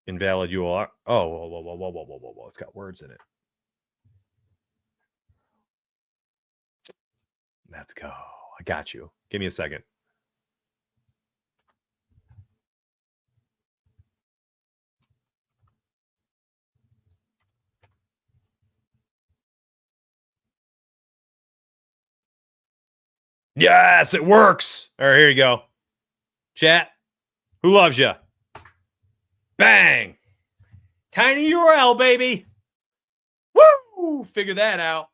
Invalid URL. Oh, whoa. It's got words in it. Let's go. I got you. Give me a second. Yes, it works. All right, here you go. Chat, who loves you? Bang. Tiny URL, baby. Woo! Figure that out.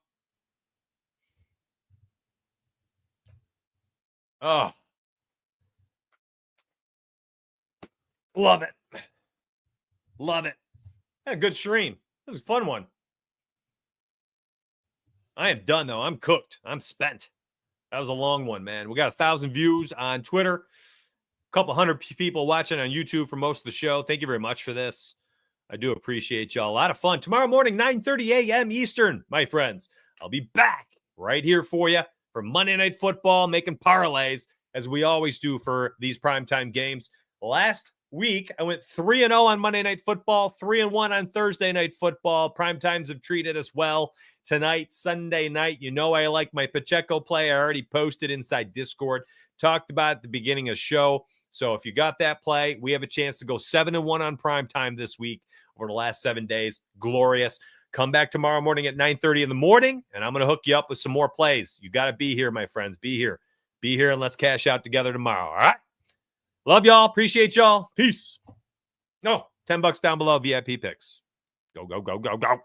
Oh. Love it. Love it. Yeah, good stream. This is a fun one. I am done, though. I'm cooked. I'm spent. That was a long one, man. We got 1,000 views on Twitter. A couple hundred people watching on YouTube for most of the show. Thank you very much for this. I do appreciate y'all. A lot of fun. Tomorrow morning, 9:30 a.m. Eastern, my friends. I'll be back right here for you for Monday Night Football, making parlays, as we always do for these primetime games. Last week, I went 3-0 on Monday Night Football, 3-1 on Thursday Night Football. Prime times have treated us well. Tonight, Sunday night, you know I like my Pacheco play. I already posted inside Discord, talked about it at the beginning of the show. So if you got that play, we have a chance to go 7-1 on prime time this week over the last 7 days. Glorious. Come back tomorrow morning at 9:30 in the morning, and I'm going to hook you up with some more plays. You got to be here, my friends. Be here. Be here, and let's cash out together tomorrow. All right? Love y'all. Appreciate y'all. Peace. No, $10 down below, VIP picks. Go, go, go, go, go.